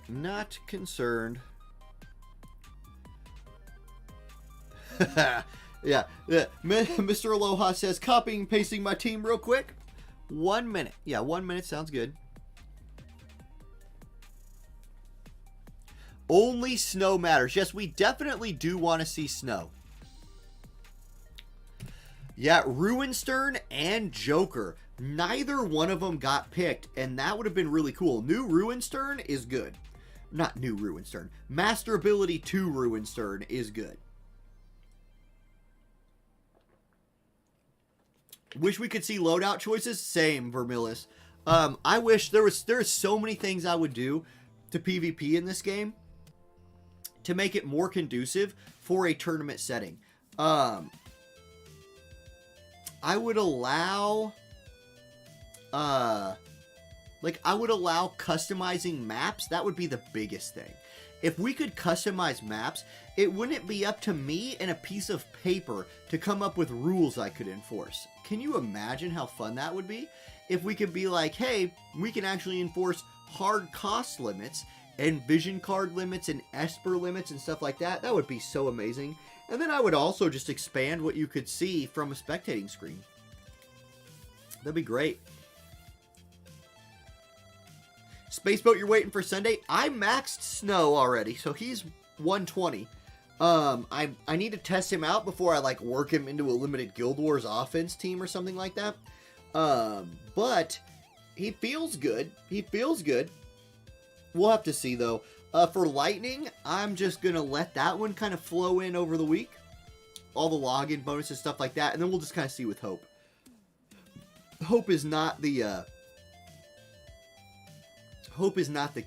Not concerned. yeah. Mr. Aloha says, copying and pasting my team real quick. 1 minute. Yeah, 1 minute sounds good. Only snow matters. Yes, we definitely do want to see snow. Yeah, Ruinstern and Joker. Neither one of them got picked, and that would have been really cool. New Ruinstern is good. Not New Ruinstern. Master Ability 2 Ruinstern is good. Wish we could see loadout choices? Same, Vermillis. I wish there's so many things I would do to PvP in this game to make it more conducive for a tournament setting. I would allow customizing maps. That would be the biggest thing. If we could customize maps, it wouldn't be up to me and a piece of paper to come up with rules I could enforce. Can you imagine how fun that would be? If we could be like, hey, we can actually enforce hard cost limits and vision card limits and Esper limits and stuff like that. That would be so amazing. And then I would also just expand what you could see from a spectating screen. That'd be great. Spaceboat, you're waiting for Sunday? I maxed Snow already, so he's 120. I need to test him out before I like work him into a limited Guild Wars offense team or something like that. But he feels good. He feels good. We'll have to see though. For Lightning, I'm just gonna let that one kind of flow in over the week. All the login bonuses, stuff like that, and then we'll just kind of see with Hope. Hope is not the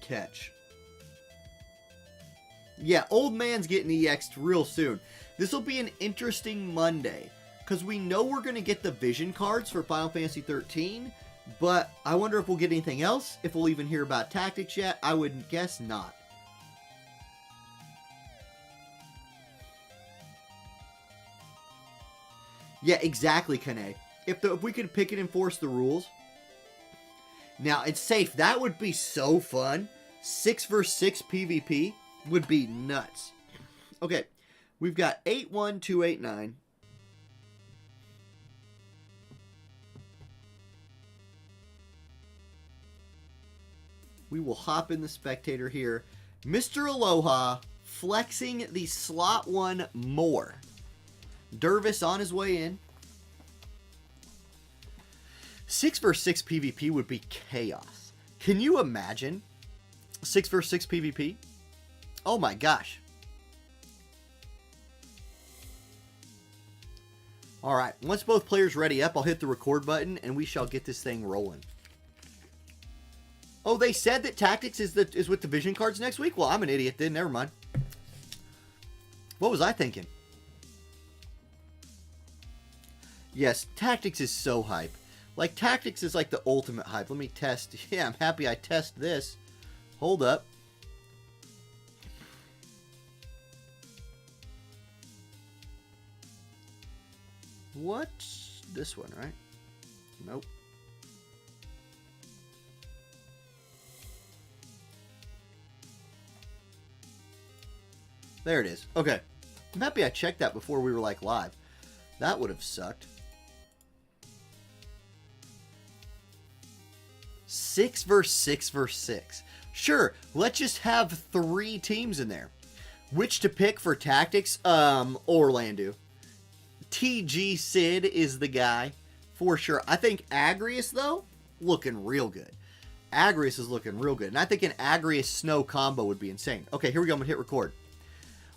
catch. Yeah, old man's getting EX'd real soon. This will be an interesting Monday, because we know we're going to get the vision cards for Final Fantasy 13, but I wonder if we'll get anything else, if we'll even hear about tactics yet. I would guess not. Yeah, exactly, Kane. If we could pick and enforce the rules, Now, it's safe. That would be so fun. 6 versus 6 PvP would be nuts. Okay, we've got 81289. We will hop in the spectator here. Mr. Aloha flexing the slot 1 more. Dervis on his way in. 6 versus 6 PvP would be chaos. Can you imagine 6 versus 6 PvP? Oh my gosh. Alright, once both players ready up, I'll hit the record button and we shall get this thing rolling. Oh, they said that Tactics is with the Vision cards next week? Well, I'm an idiot then. Never mind. What was I thinking? Yes, Tactics is so hype. Like, Tactics is like the ultimate hype. Let me test. Yeah, I'm happy I test this. Hold up. What's this one, right? Nope. There it is. Okay. I'm happy I checked that before we were, like, live. That would have sucked. 6 versus 6 versus 6. Sure, let's just have 3 teams in there. Which to pick for Tactics? Orlando. TG Sid is the guy, for sure. I think Agrius, though, looking real good. Agrius is looking real good. And I think an Agrius Snow combo would be insane. Okay, here we go. I'm going to hit record.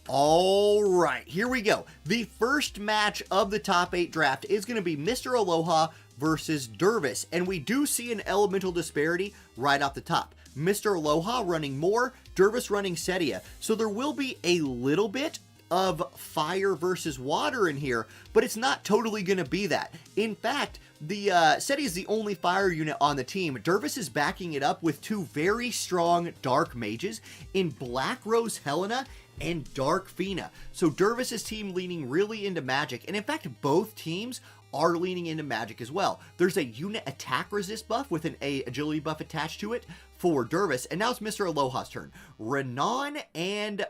All right, here we go. The first match of the top 8 draft is going to be Mr. Aloha versus Dervis. And we do see an elemental disparity right off the top. Mr. Aloha running more, Dervis running Setia. So there will be a little bit of fire versus water in here, but it's not totally going to be that. In fact, the Setia is the only fire unit on the team. Dervis is backing it up with 2 very strong dark mages in Black Rose Helena and Dark Fina. So Dervis' team leaning really into magic, and in fact both teams are leaning into magic as well. There's a unit attack resist buff with an agility buff attached to it for Dervis, and now it's Mr. Aloha's turn. Renan and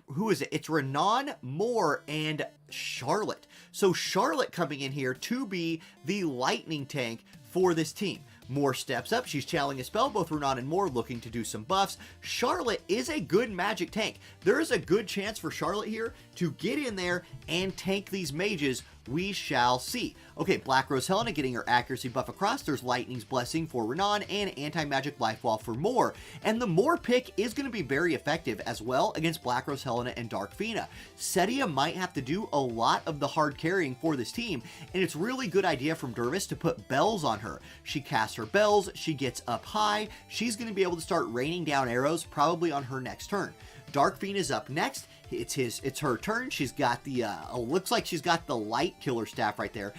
who is it? It's Renan, Moore, and Charlotte. So Charlotte coming in here to be the lightning tank for this team. Moore steps up. She's channeling a spell. Both Renan and Moore looking to do some buffs. Charlotte is a good magic tank. There is a good chance for Charlotte here to get in there and tank these mages. We shall see. Okay, Black Rose Helena getting her accuracy buff across. There's Lightning's Blessing for Renan and Anti-Magic Life Wall for Moore. And the Moore pick is going to be very effective as well against Black Rose Helena and Dark Fina. Setia might have to do a lot of the hard carrying for this team, and it's really good idea from Dervis to put bells on her. She casts her bells, she gets up high, she's going to be able to start raining down arrows probably on her next turn. Dark Fiend is up next. It's her turn. She's got the looks like she's got the light killer staff right there.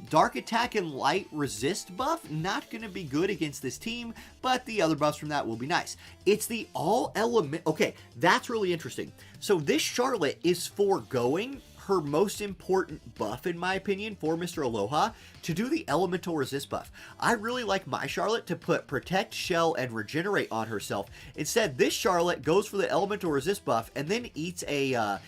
Dark attack and light resist buff, not going to be good against this team, but the other buffs from that will be nice. It's the all element. Okay, that's really interesting. So this Charlotte is foregoing her most important buff, in my opinion, for Mr. Aloha, to do the elemental resist buff. I really like my Charlotte to put protect, shell, and regenerate on herself. Instead, this Charlotte goes for the elemental resist buff and then eats a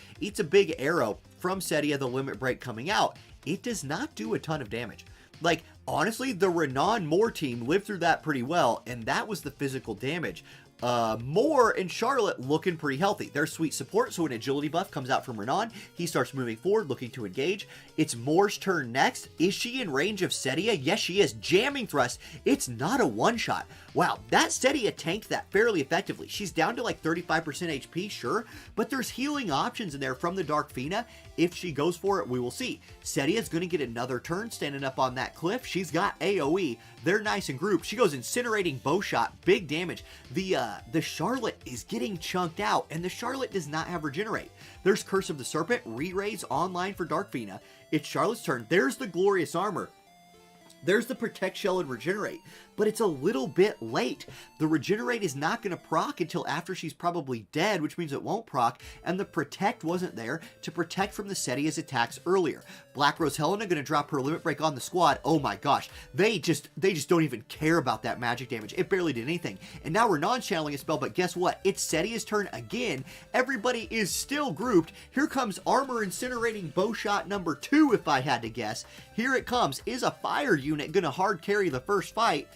big arrow from Setia, the limit break coming out. It does not do a ton of damage. Like, honestly, the Renan Moore team lived through that pretty well, and that was the physical damage. Moore and Charlotte looking pretty healthy. They're sweet support, so an agility buff comes out from Renan. He starts moving forward, looking to engage. It's Moore's turn next. Is she in range of Setia? Yes, she is. Jamming thrust. It's not a one-shot. Wow, that Setia tanked that fairly effectively. She's down to like 35% HP, sure, but there's healing options in there from the Dark Fina. If she goes for it, we will see. Setia's going to get another turn standing up on that cliff. She's got AoE. They're nice and grouped. She goes incinerating bow shot, big damage. The Charlotte is getting chunked out, and the Charlotte does not have regenerate. There's Curse of the Serpent, re-raise online for Dark Fina. It's Charlotte's turn. There's the glorious armor. There's the Protect Shell and Regenerate, but it's a little bit late. The Regenerate is not going to proc until after she's probably dead, which means it won't proc, and the Protect wasn't there to protect from the Setia's attacks earlier. Black Rose Helena going to drop her Limit Break on the squad. Oh my gosh, they just don't even care about that magic damage. It barely did anything. And now Renan's channeling a spell, but guess what? It's Setia's turn again. Everybody is still grouped. Here comes Armor Incinerating Bowshot number 2, if I had to guess. Here it comes. Is a fire unit going to hard carry the first fight?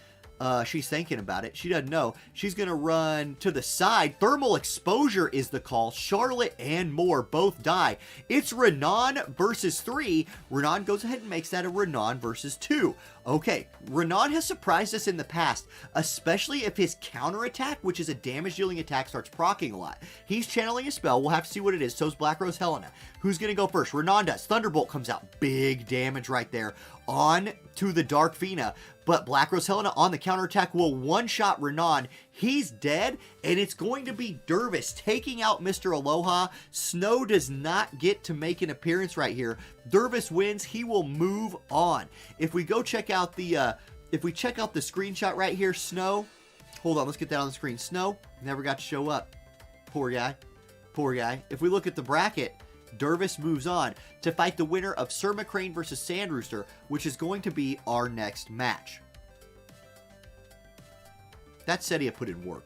She's thinking about it. She doesn't know. She's going to run to the side. Thermal Exposure is the call. Charlotte and Moore both die. It's Renan versus 3. Renan goes ahead and makes that a Renan versus 2. Okay, Renan has surprised us in the past, especially if his counterattack, which is a damage-dealing attack, starts proccing a lot. He's channeling a spell. We'll have to see what it is. So's Black Rose Helena. Who's going to go first? Renan does. Thunderbolt comes out. Big damage right there on to the Dark Fina. But Black Rose Helena on the counterattack will one-shot Renan. He's dead, and it's going to be Dervis taking out Mr. Aloha. Snow does not get to make an appearance right here. Dervis wins. He will move on. If we go check out the, if we check out the screenshot right here, Snow, hold on, let's get that on the screen. Snow never got to show up. Poor guy. Poor guy. If we look at the bracket, Dervis moves on to fight the winner of Sir Mccrane versus Sand Rooster, which is going to be our next match. That Setia put in work.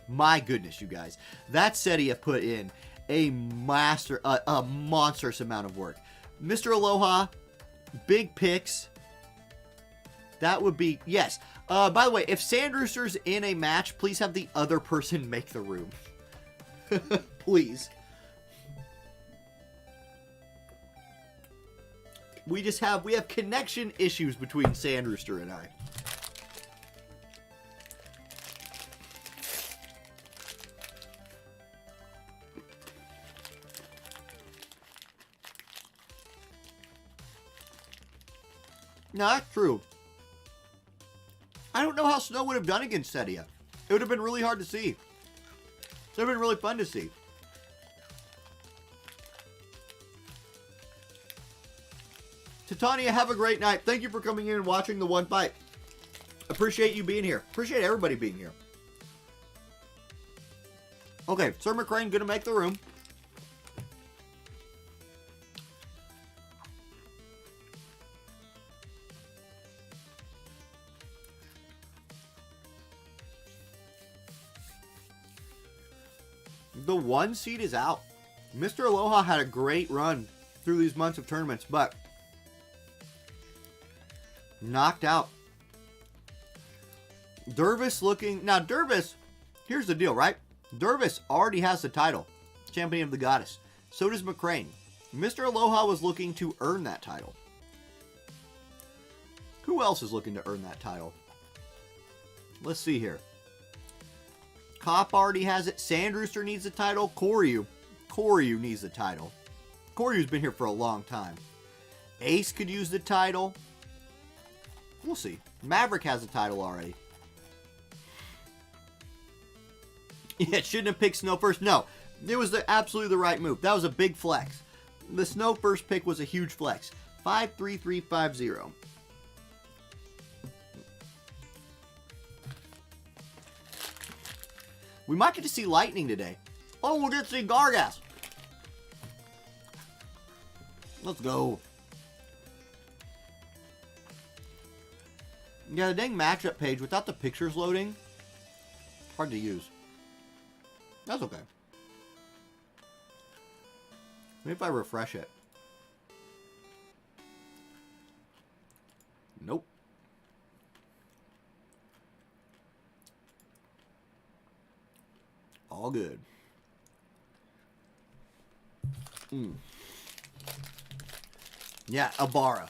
My goodness, you guys. That Setia put in a monstrous amount of work. Mr. Aloha, big picks. That would be, yes. By the way, if Sand Rooster's in a match, please have the other person make the room. Please. We have connection issues between Sand Rooster and I. No, that's true. I don't know how Snow would have done against Setia. It would have been really hard to see. It would have been really fun to see. Titania, have a great night. Thank you for coming in and watching the one fight. Appreciate you being here. Appreciate everybody being here. Okay, Sir Mccrane gonna make the room. The 1 seed is out. Mr. Aloha had a great run through these months of tournaments, but knocked out. Dervis looking... Now, Dervis, here's the deal, right? Dervis already has the title. Champion of the Goddess. So does Mccrane. Mr. Aloha was looking to earn that title. Who else is looking to earn that title? Let's see here. Cop already has it. Sand Rooster needs the title. Koryu needs the title. Koryu's been here for a long time. Ace could use the title. We'll see. Maverick has the title already. Yeah, shouldn't have picked Snow first. No, it was absolutely the right move. That was a big flex. The Snow first pick was a huge flex. 53350. We might get to see lightning today. Oh, we'll get to see Gargas. Let's go. Yeah, the dang matchup page without the pictures loading, hard to use. That's okay. Maybe if I refresh it. Nope. All good. Yeah, Abara.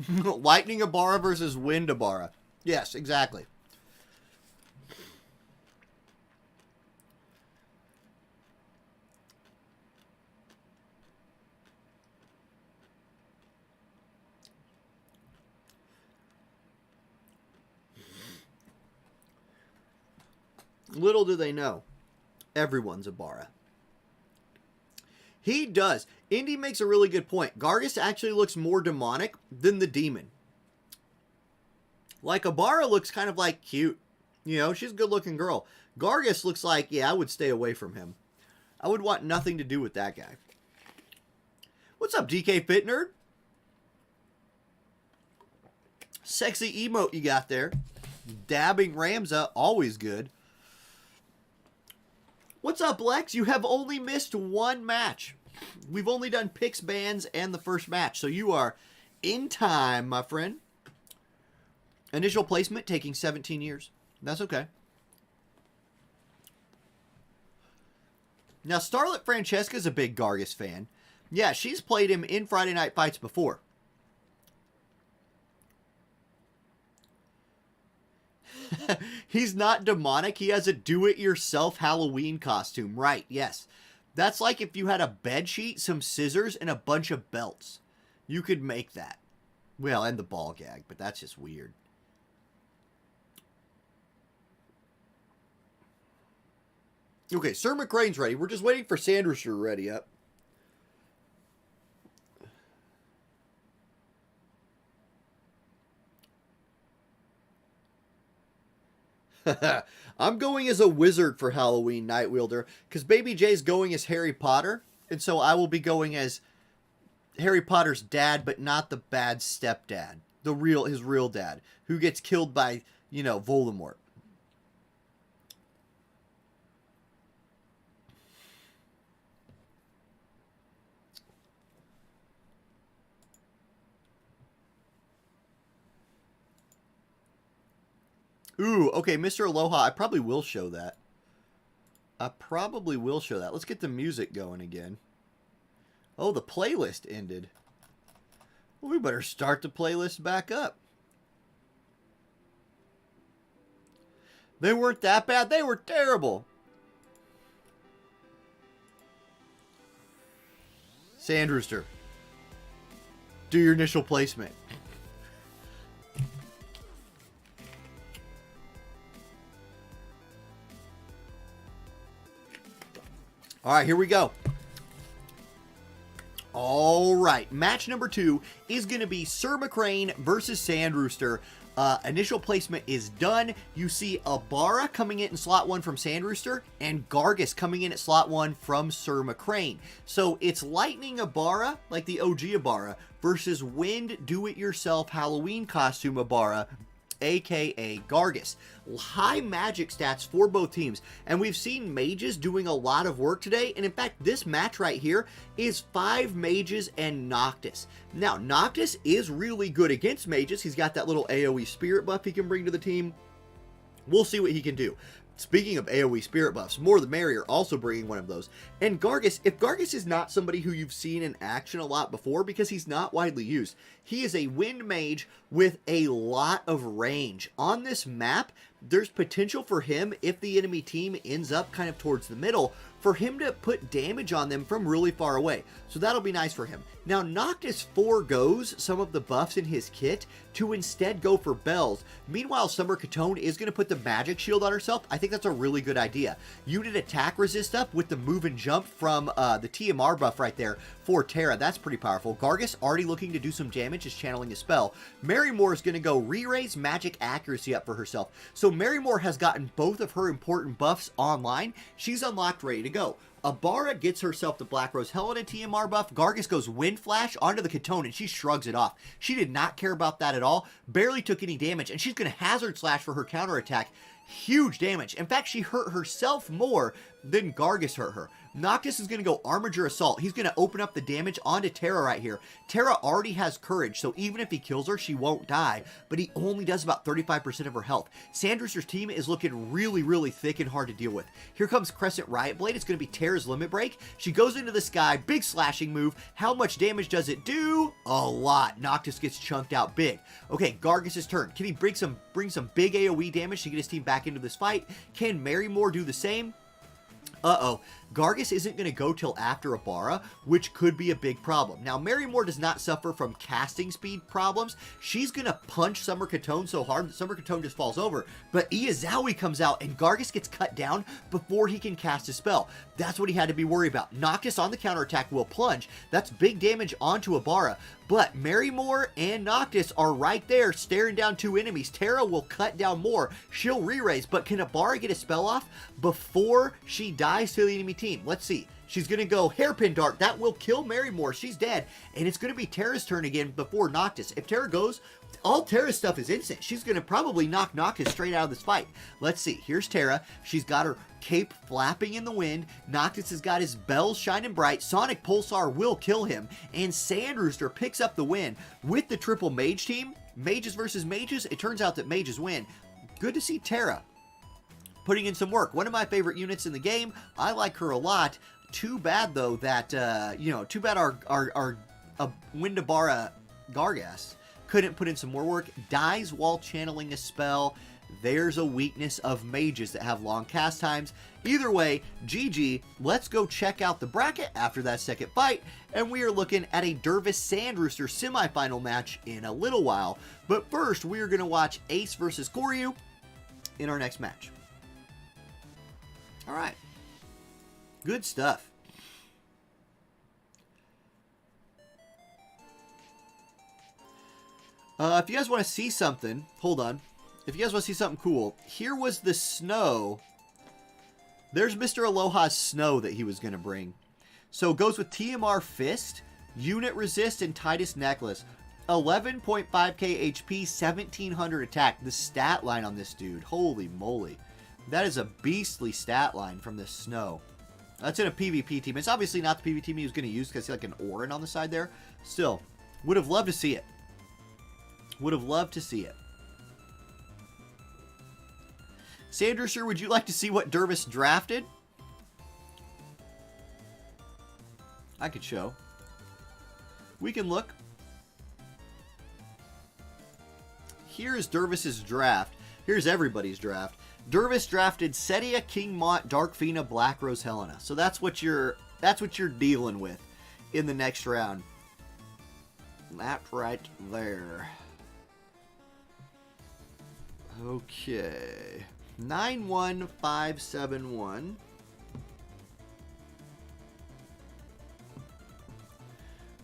Lightning Abara versus Wind Abara. Yes, exactly. Little do they know, everyone's a Bara. He does. Indy makes a really good point. Gargus actually looks more demonic than the demon. Like, Abara looks kind of like cute. You know, she's a good looking girl. Gargus looks like, yeah, I would stay away from him. I would want nothing to do with that guy. What's up, DK Fit Nerd? Sexy emote you got there. Dabbing Ramza, always good. What's up, Lex? You have only missed one match. We've only done picks, bans, and the first match. So you are in time, my friend. Initial placement taking 17 years. That's okay. Now, Starlet Francesca's a big Gargus fan. Yeah, she's played him in Friday Night Fights before. He's not demonic. He has a do-it-yourself Halloween costume. Right, yes. That's like if you had a bed sheet, some scissors, and a bunch of belts. You could make that. Well, and the ball gag, but that's just weird. Okay, Sir Mccrane's ready. We're just waiting for Sand Rooster to ready up. I'm going as a wizard for Halloween, Night Wielder, because Baby J's going as Harry Potter, and so I will be going as Harry Potter's dad, but not the bad stepdad. His real dad, who gets killed by, you know, Voldemort. Ooh, okay, Mr. Aloha, I probably will show that. Let's get the music going again. Oh, the playlist ended. Well, we better start the playlist back up. They weren't that bad. They were terrible. Sand Rooster, do your initial placement. All right, here we go. All right, match number 2 is going to be Sir Mccrane versus Sand Rooster. Initial placement is done. You see Abara coming in slot 1 from Sand Rooster and Gargus coming in at slot 1 from Sir Mccrane. So it's Lightning Abara, like the OG Abara, versus Wind Do-It-Yourself Halloween Costume Abara, aka Gargus. High magic stats for both teams, and we've seen mages doing a lot of work today, and in fact this match right here is 5 mages and Noctis. Now Noctis is really good against mages. He's got that little AoE spirit buff he can bring to the team. We'll see what he can do. Speaking of AoE spirit buffs, more the merrier, also bringing one of those. And Gargus, if Gargus is not somebody who you've seen in action a lot before, because he's not widely used, he is a wind mage with a lot of range. On this map, there's potential for him, if the enemy team ends up kind of towards the middle, for him to put damage on them from really far away. So that'll be nice for him. Now, Noctis forgoes some of the buffs in his kit to instead go for bells. Meanwhile, Summer Katone is going to put the magic shield on herself. I think that's a really good idea. Unit attack resist up with the move and jump from the TMR buff right there for Terra. That's pretty powerful. Gargus already looking to do some damage, is channeling a spell. Marymore is going to go re-raise magic accuracy up for herself. So Marymore has gotten both of her important buffs online. She's unlocked, ready to go. Abara gets herself the Black Rose Helen and TMR buff. Gargus goes Wind Flash onto the Katone, and she shrugs it off. She did not care about that at all. Barely took any damage, and she's going to Hazard Slash for her counterattack. Huge damage. In fact, she hurt herself more than Gargus hurt her. Noctis is going to go Armiger Assault. He's going to open up the damage onto Terra right here. Terra already has courage, so even if he kills her, she won't die, but he only does about 35% of her health. Sand Rooster's team is looking really, really thick and hard to deal with. Here comes Crescent Riot Blade. It's going to be Terra's Limit Break. She goes into the sky, big slashing move. How much damage does it do? A lot. Noctis gets chunked out big. Okay, Gargus' turn. Can he bring some big AoE damage to get his team back into this fight? Can Marymore do the same? uh-oh, Gargus isn't going to go till after Abara, which could be a big problem. Now, Marymore does not suffer from casting speed problems. She's going to punch Summer Katone so hard that Summer Katone just falls over. But Iyazawa comes out and Gargus gets cut down before he can cast a spell. That's what he had to be worried about. Noctis on the counterattack will plunge. That's big damage onto Abara. But Marymore and Noctis are right there staring down two enemies. Terra will cut down more. She'll re-raise, but can Abara get a spell off before she dies to the enemy team? Let's see. She's going to go Hairpin Dart. That will kill Marymore. She's dead. And it's going to be Terra's turn again before Noctis. If Terra goes, all Terra's stuff is instant. She's going to probably knock Noctis straight out of this fight. Let's see. Here's Terra. She's got her cape flapping in the wind. Noctis has got his bells shining bright. Sonic Pulsar will kill him. And Sand Rooster picks up the win with the triple mage team. Mages versus mages. It turns out that mages win. Good to see Terra putting in some work. One of my favorite units in the game. I like her a lot. Too bad, though, that, too bad our Windabara Gargas couldn't put in some more work. Dies while channeling a spell. There's a weakness of mages that have long cast times. Either way, GG. Let's go check out the bracket after that second fight. And we are looking at a Dervis Sand Rooster semifinal match in a little while. But first, we are going to watch Ace versus Koryu in our next match. All right. Good stuff. If you guys want to see something, hold on. If you guys want to see something cool, here was the snow. There's Mr. Aloha's snow that he was going to bring. So it goes with TMR Fist, Unit Resist, and Titus Necklace. 11.5k HP, 1700 attack. The stat line on this dude, holy moly. That is a beastly stat line from this snow. That's in a PvP team. It's obviously not the PvP team he was going to use because he's like an Orin on the side there. Still, would have loved to see it. Would have loved to see it. Sand Rooster, would you like to see what Dervis drafted? I could show. We can look. Here's Dervis's draft. Here's everybody's draft. Dervis drafted Setia, King Mont, Dark Fina, Black Rose, Helena. So that's what you're dealing with in the next round. That right there. Okay. 91571.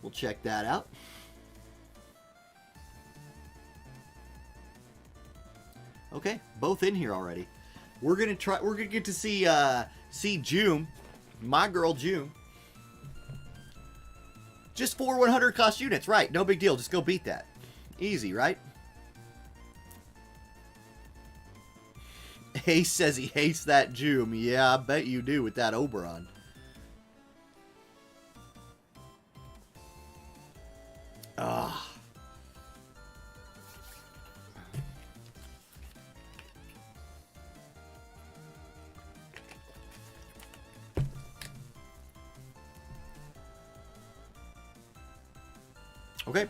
We'll check that out. Okay, both in here already. We're gonna get to see June, my girl June. Just 4 100 cost units, right? No big deal. Just go beat that. Easy, right? Ace says he hates that June. Yeah, I bet you do with that Oberon. Ah. Okay.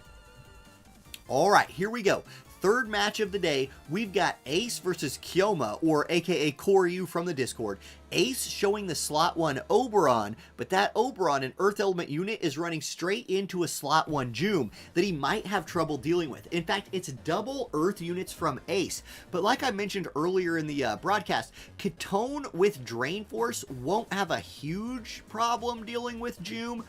All right, here we go. Third match of the day, we've got Ace versus Kioma, or aka Koryu from the Discord. Ace showing the slot 1 Oberon, but that Oberon, an Earth Element unit, is running straight into a slot 1 Joom that he might have trouble dealing with. In fact, it's double Earth units from Ace. But like I mentioned earlier in the broadcast, Katone with Drain Force won't have a huge problem dealing with Joom,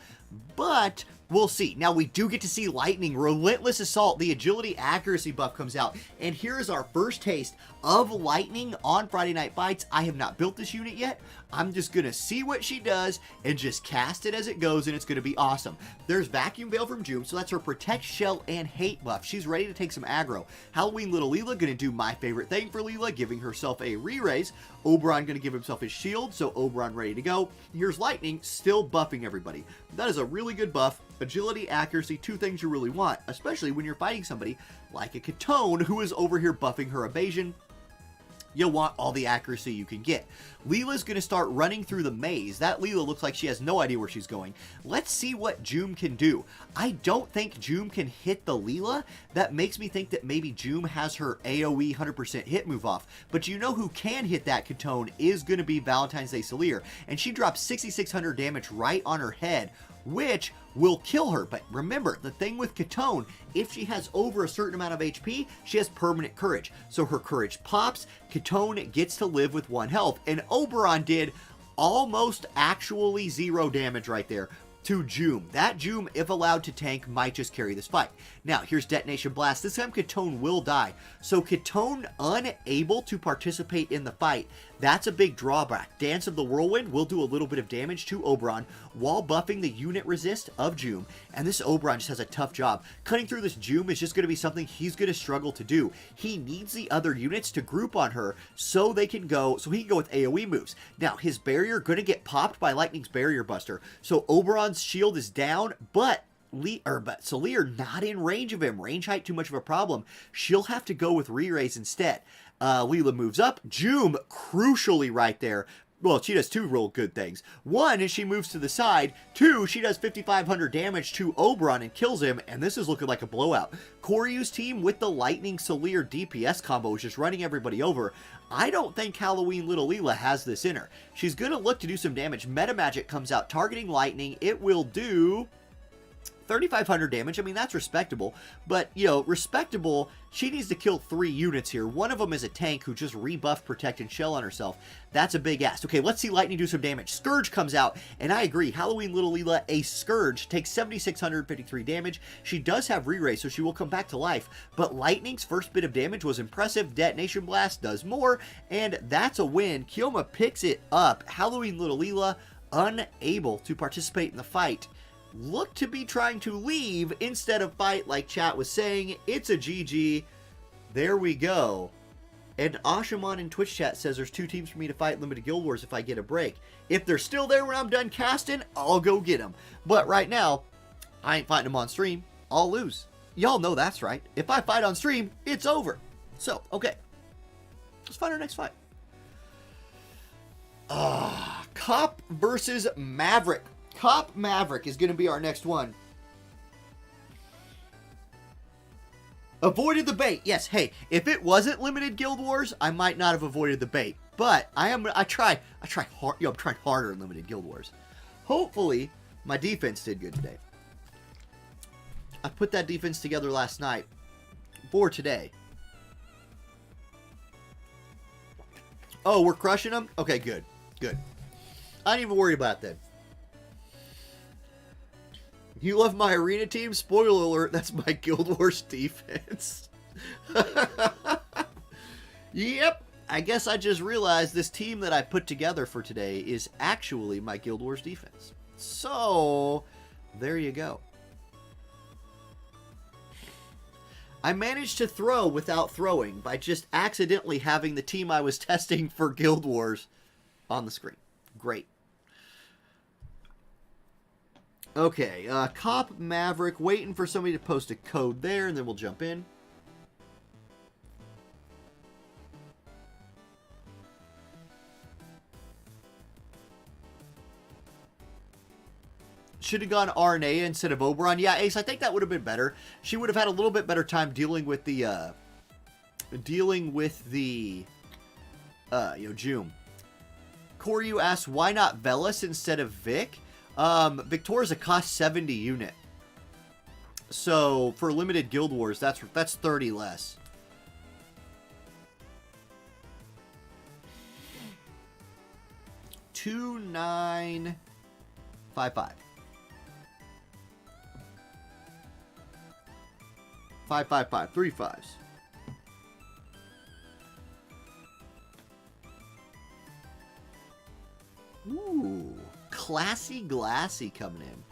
but we'll see. Now, we do get to see Lightning, Relentless Assault. The agility accuracy buff comes out. And here is our first taste of Lightning on Friday Night Fights. I have not built this unit yet. I'm just going to see what she does and just cast it as it goes, and it's going to be awesome. There's Vacuum Veil from Joom, so that's her Protect, Shell, and Hate buff. She's ready to take some aggro. Halloween Little Leela going to do my favorite thing for Leela, giving herself a re-raise. Oberon going to give himself his shield, so Oberon ready to go. Here's Lightning, still buffing everybody. That is a really good buff. Agility, accuracy, two things you really want, especially when you're fighting somebody like a Katone who is over here buffing her evasion. You'll want all the accuracy you can get. Leela's going to start running through the maze. That Leela looks like she has no idea where she's going. Let's see what Joom can do. I don't think Joom can hit the Leela. That makes me think that maybe Joom has her AoE 100% hit move off. But you know who can hit that Katone is going to be Valentine's Day Salier. And she drops 6,600 damage right on her head, which will kill her. But remember, the thing with Katone, if she has over a certain amount of HP, she has permanent courage. So her courage pops, Katone gets to live with 1 health. And Oberon did almost actually 0 damage right there to Joom. That Joom, if allowed to tank, might just carry this fight. Now, here's Detonation Blast. This time, Katone will die. So, Katone unable to participate in the fight. That's a big drawback. Dance of the Whirlwind will do a little bit of damage to Oberon while buffing the unit resist of Joom. And this Oberon just has a tough job. Cutting through this Joom is just going to be something he's going to struggle to do. He needs the other units to group on her so he can go with AoE moves. Now, his barrier going to get popped by Lightning's Barrier Buster. So, Oberon's shield is down, but Salier not in range of him. Range height too much of a problem. She'll have to go with Re-Raise instead. Leela moves up. Joom, crucially right there. Well, she does 2 real good things. 1 is she moves to the side. 2, she does 5,500 damage to Oberon and kills him, and this is looking like a blowout. Koryu's team with the Lightning Salier DPS combo is just running everybody over. I don't think Halloween Little Leela has this in her. She's going to look to do some damage. Meta Magic comes out targeting Lightning. It will do 3,500 damage. I mean, that's respectable. But, you know, respectable, she needs to kill 3 units here. One of them is a tank who just rebuffed Protect and Shell on herself. That's a big ask. Okay, let's see Lightning do some damage. Scourge comes out, and I agree. Halloween Little Leela, a Scourge, takes 7,653 damage. She does have Re-Ray, so she will come back to life. But Lightning's first bit of damage was impressive. Detonation Blast does more, and that's a win. Kioma picks it up. Halloween Little Leela, unable to participate in the fight, look to be trying to leave instead of fight, like chat was saying. It's a GG. There we go. And Ashamon in Twitch chat says there's 2 teams for me to fight Limited Guild Wars if I get a break. If they're still there when I'm done casting, I'll go get them. But right now, I ain't fighting them on stream. I'll lose. Y'all know that's right. If I fight on stream, it's over. So, okay. Let's find our next fight. Cop versus Maverick. Cop Maverick is going to be our next one. Avoided the bait. Yes, hey, if it wasn't Limited Guild Wars, I might not have avoided the bait. But I try hard. I'm trying harder in Limited Guild Wars. Hopefully, my defense did good today. I put that defense together last night for today. Oh, we're crushing them? Okay, good. Good. I didn't even worry about that. You love my arena team? Spoiler alert, that's my Guild Wars defense. Yep, I guess I just realized this team that I put together for today is actually my Guild Wars defense. So, there you go. I managed to throw without throwing by just accidentally having the team I was testing for Guild Wars on the screen. Great. Okay, Cop Maverick, waiting for somebody to post a code there, and then we'll jump in. Should have gone RNA instead of Oberon. Yeah, Ace, I think that would have been better. She would have had a little bit better time dealing with the, Joom. Koryu asks, why not Velas instead of Vic? Victoria's a cost 70 unit. So, for Limited Guild Wars, that's 30 less. $2,955. 555. 3 5s. Ooh. Classy Glassy coming in.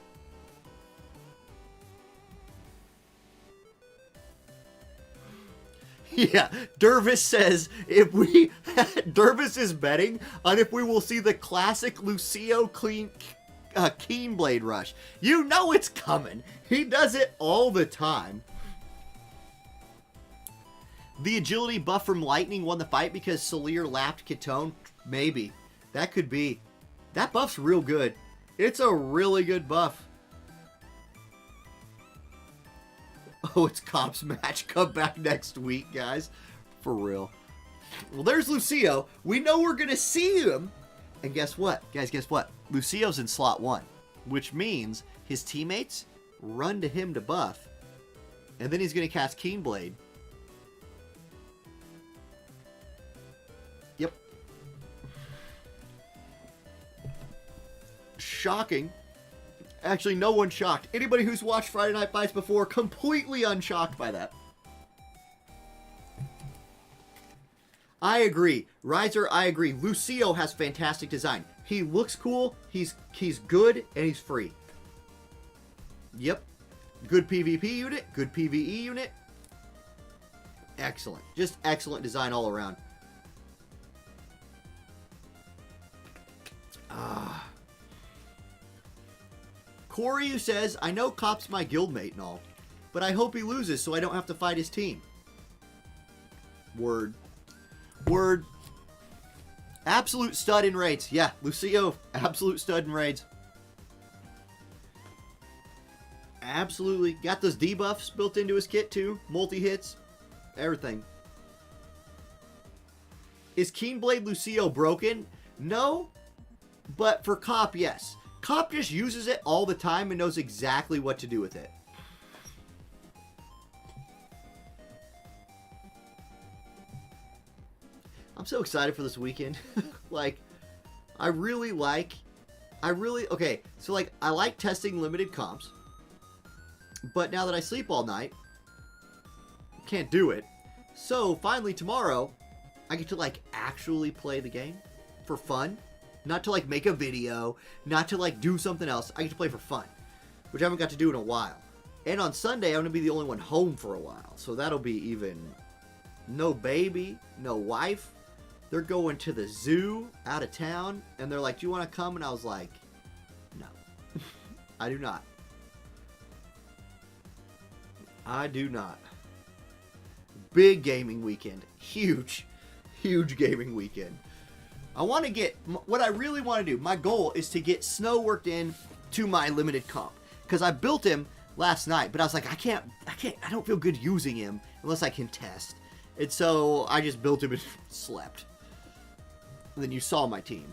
Yeah, Dervis says Dervis is betting on if we will see the classic Lucio Keenblade rush. You know it's coming. He does it all the time. The agility buff from Lightning won the fight because Solir lapped Kitone? Maybe. That could be. That buff's real good. It's a really good buff. Oh, it's Cop's match. Come back next week, guys. For real. Well, there's Lucio. We know we're going to see him. And guess what? Guys, guess what? Lucio's in slot 1. Which means his teammates run to him to buff. And then he's going to cast Keenblade. Yep. Shocking. Actually, no one's shocked. Anybody who's watched Friday Night Fights before, completely unshocked by that. I agree. Riser, I agree. Lucio has fantastic design. He looks cool, he's good, and he's free. Yep. Good PvP unit, good PvE unit. Excellent. Just excellent design all around. Corey, who says, I know Cop's my guildmate and all, but I hope he loses so I don't have to fight his team. Word. Word. Absolute stud in raids. Yeah, Lucio, absolute stud in raids. Absolutely. Got those debuffs built into his kit too. Multi-hits. Everything. Is Keenblade Lucio broken? No. But for Cop, yes. Cop just uses it all the time and knows exactly what to do with it. I'm so excited for this weekend. Okay, so like, I like testing limited comps, but now that I sleep all night, can't do it. So finally tomorrow, I get to like actually play the game for fun, not to like make a video, not to like do something else. I get to play for fun, which I haven't got to do in a while. And on Sunday, I'm going to be the only one home for a while. So that'll be even no baby, no wife. They're going to the zoo out of town, and they're like, do you want to come? And I was like, no, I do not. I do not. Big gaming weekend. Huge, huge gaming weekend. I want to get, what I really want to do, my goal is to get Snow worked in to my limited comp. Because I built him last night, but I was like, I don't feel good using him unless I can test. And so I just built him and slept. And then you saw my team.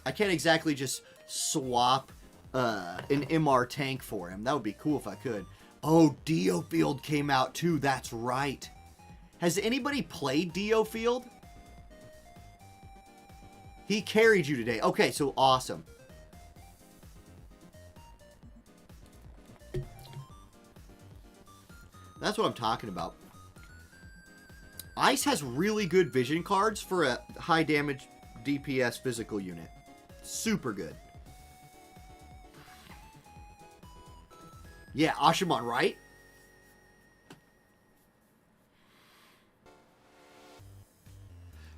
I can't exactly just swap an MR tank for him. That would be cool if I could. Oh, Dio Field came out too. That's right. Has anybody played Dio Field? He carried you today. Okay, so awesome. That's what I'm talking about. Ice has really good vision cards for a high damage DPS physical unit. Super good. Yeah, Ashamon, right?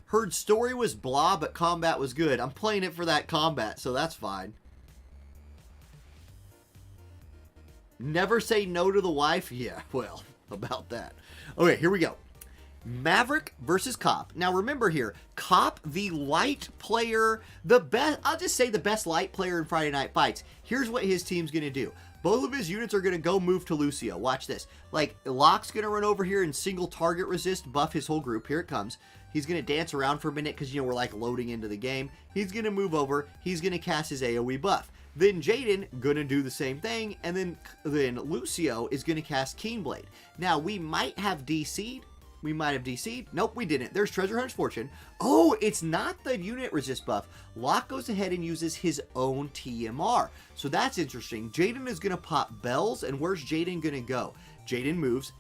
Heard story was blah, but combat was good. I'm playing it for that combat, so that's fine. Never say no to the wife? Yeah, well, about that. Okay, here we go. Maverick versus Cop. Now remember here, Cop, the light player, the best, I'll just say the best light player in Friday Night Fights. Here's what his team's going to do. Both of his units are going to go move to Lucio. Watch this. Like, Locke's going to run over here and single target resist, buff his whole group. Here it comes. He's going to dance around for a minute because, you know, we're like loading into the game. He's going to move over. He's going to cast his AoE buff. Then Jaden going to do the same thing. And then Lucio is going to cast Keenblade. Now, we might have DC'd. We might have DC'd. Nope, we didn't. There's Treasure Hunt's Fortune. Oh, it's not the unit resist buff. Locke goes ahead and uses his own TMR. So that's interesting. Jaden is going to pop bells. And where's Jaden going to go? Jaden moves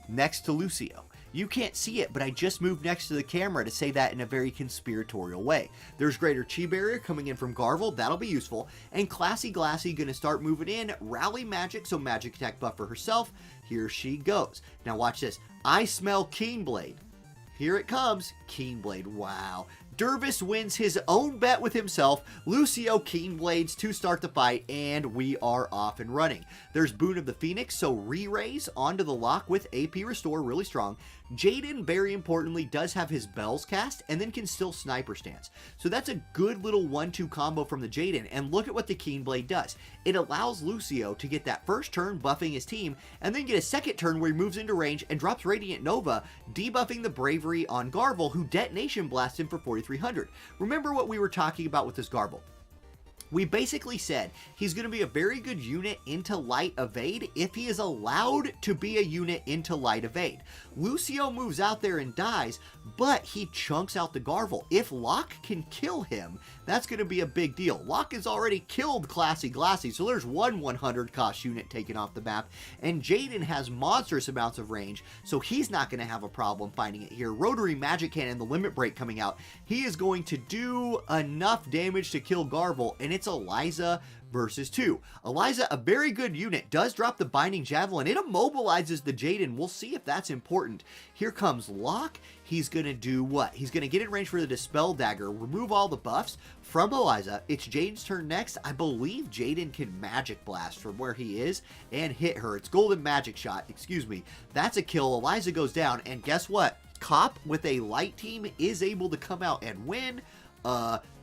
next to Lucio. You can't see it, but I just moved next to the camera to say that in a very conspiratorial way. There's Greater Chi Barrier coming in from Garvel. That'll be useful. And Classy Glassy going to start moving in. Rally Magic, so magic attack buff for herself. Here she goes. Now watch this. I smell Keenblade. Here it comes. Keenblade. Wow. Dervis wins his own bet with himself. Lucio Keenblades to start the fight, and we are off and running. There's Boon of the Phoenix, so re-raise onto the lock with AP Restore, really strong. Jaden, very importantly, does have his Bells cast, and then can still Sniper Stance. So that's a good little 1-2 combo from the Jaden, and look at what the Keenblade does. It allows Lucio to get that first turn buffing his team, and then get a second turn where he moves into range and drops Radiant Nova, debuffing the Bravery on Garble, who Detonation blasts him for 4,300. Remember what we were talking about with this Garble. We basically said he's going to be a very good unit into Light Evade if he is allowed to be a unit into Light Evade. Lucio moves out there and dies, but he chunks out the Garble. If Locke can kill him, that's going to be a big deal. Locke has already killed Classy Glassy, so there's one 100 cost unit taken off the map, and Jaden has monstrous amounts of range, so he's not going to have a problem finding it here. Rotary Magic Cannon, the Limit Break coming out, he is going to do enough damage to kill Garble, and it's Eliza versus 2. Eliza, a very good unit, does drop the Binding Javelin. It immobilizes the Jaden. We'll see if that's important. Here comes Locke. He's going to do what? He's going to get in range for the Dispel Dagger, remove all the buffs from Eliza. It's Jaden's turn next. I believe Jaden can Magic Blast from where he is and hit her. It's Golden Magic Shot, excuse me. That's a kill. Eliza goes down, and guess what? Cop with a light team is able to come out and win.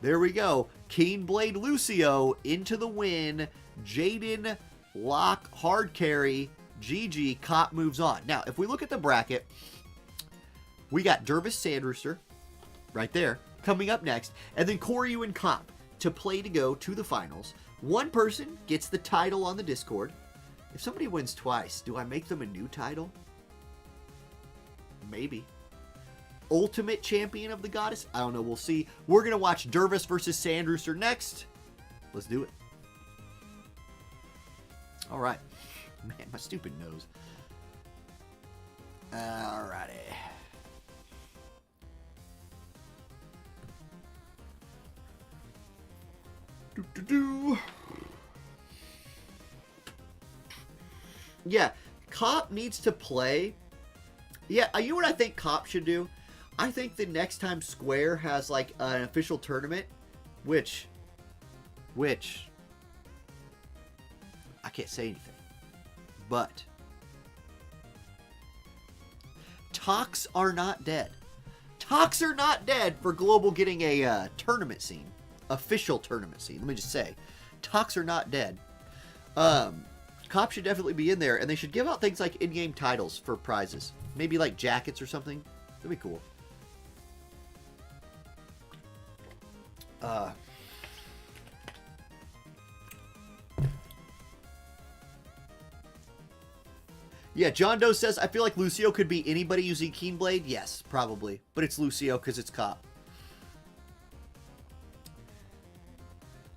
There we go. Keenblade Lucio into the win. Jaden, Locke, hard carry. GG, Cop moves on. Now, if we look at the bracket, we got Dervis, Sand Rooster, right there, coming up next. And then Koryu and Cop to play to go to the finals. One person gets the title on the Discord. If somebody wins twice, do I make them a new title? Maybe. Ultimate Champion of the Goddess? I don't know. We'll see. We're going to watch Dervis versus Sand Rooster next. Let's do it. All right. Man, my stupid nose. All righty. Yeah, Cop needs to play. Yeah, you know what I think Cop should do? I think the next time Square has like an official tournament, which I can't say anything, but talks are not dead. Talks are not dead for Global getting a tournament scene, official tournament scene. Let me just say, talks are not dead. Cop should definitely be in there, and they should give out things like in-game titles for prizes. Maybe like jackets or something. That'd be cool. Yeah, John Doe says, I feel like Lucio could be anybody using Keenblade. Yes, probably. But it's Lucio because it's Cop.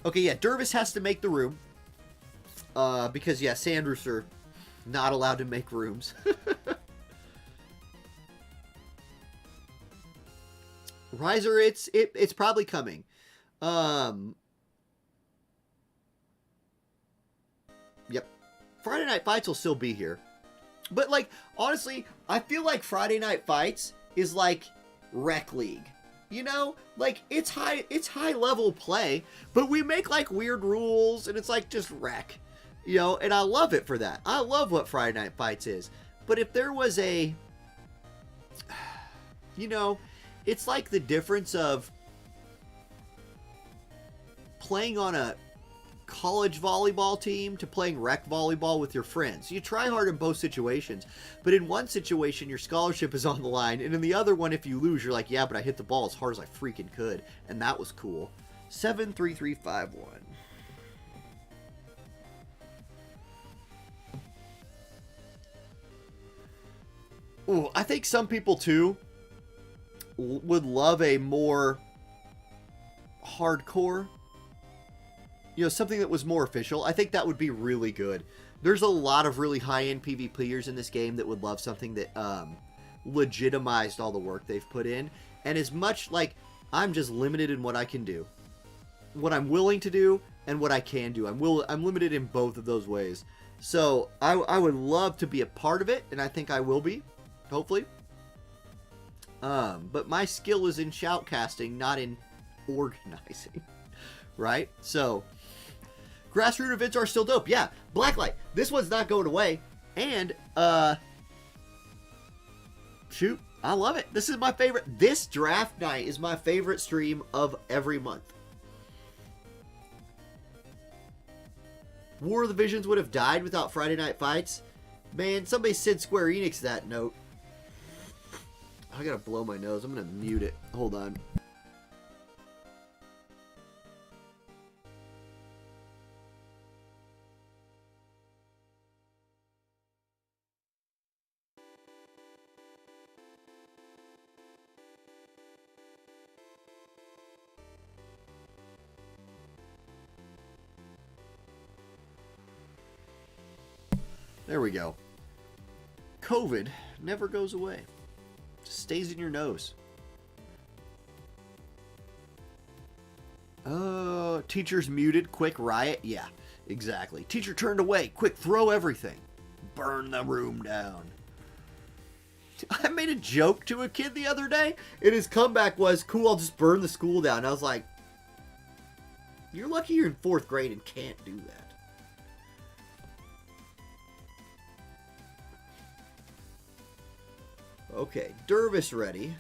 Okay, yeah, Dervis has to make the room. Because, yeah, Sand Rooster, not allowed to make rooms. Riser, it's probably coming. Yep. Friday Night Fights will still be here. But, like, honestly, I feel like Friday Night Fights is like Rec League. You know? Like, it's high level play, but we make, like, weird rules, and it's, like, just rec. You know? And I love it for that. I love what Friday Night Fights is. But if there was a... You know... It's like the difference of playing on a college volleyball team to playing rec volleyball with your friends. You try hard in both situations, but in one situation, your scholarship is on the line, and in the other one, if you lose, you're like, yeah, but I hit the ball as hard as I freaking could, and that was cool. 73351. Ooh, I think some people, too, would love a more hardcore, you know, something that was more official. I think that would be really good. There's a lot of really high-end PvPers in this game that would love something that legitimized all the work they've put in. And as much like I'm just limited in what I can do, what I'm willing to do, and what I can do. I'm limited in both of those ways. So I would love to be a part of it, and I think I will be, hopefully. But my skill is in shoutcasting, not in organizing. Right? So, grassroots events are still dope. Yeah, Blacklight. This one's not going away. And, shoot, I love it. This is my favorite. This draft night is my favorite stream of every month. War of the Visions would have died without Friday Night Fights. Man, somebody sent Square Enix that note. I gotta blow my nose. I'm gonna mute it. Hold on. There we go. COVID never goes away. Just stays in your nose. Teacher's muted. Quick riot. Yeah, exactly. Teacher turned away. Quick, throw everything. Burn the room down. I made a joke to a kid the other day, and his comeback was, cool, I'll just burn the school down. And I was like, you're lucky you're in 4th grade and can't do that. Okay, Dervis ready.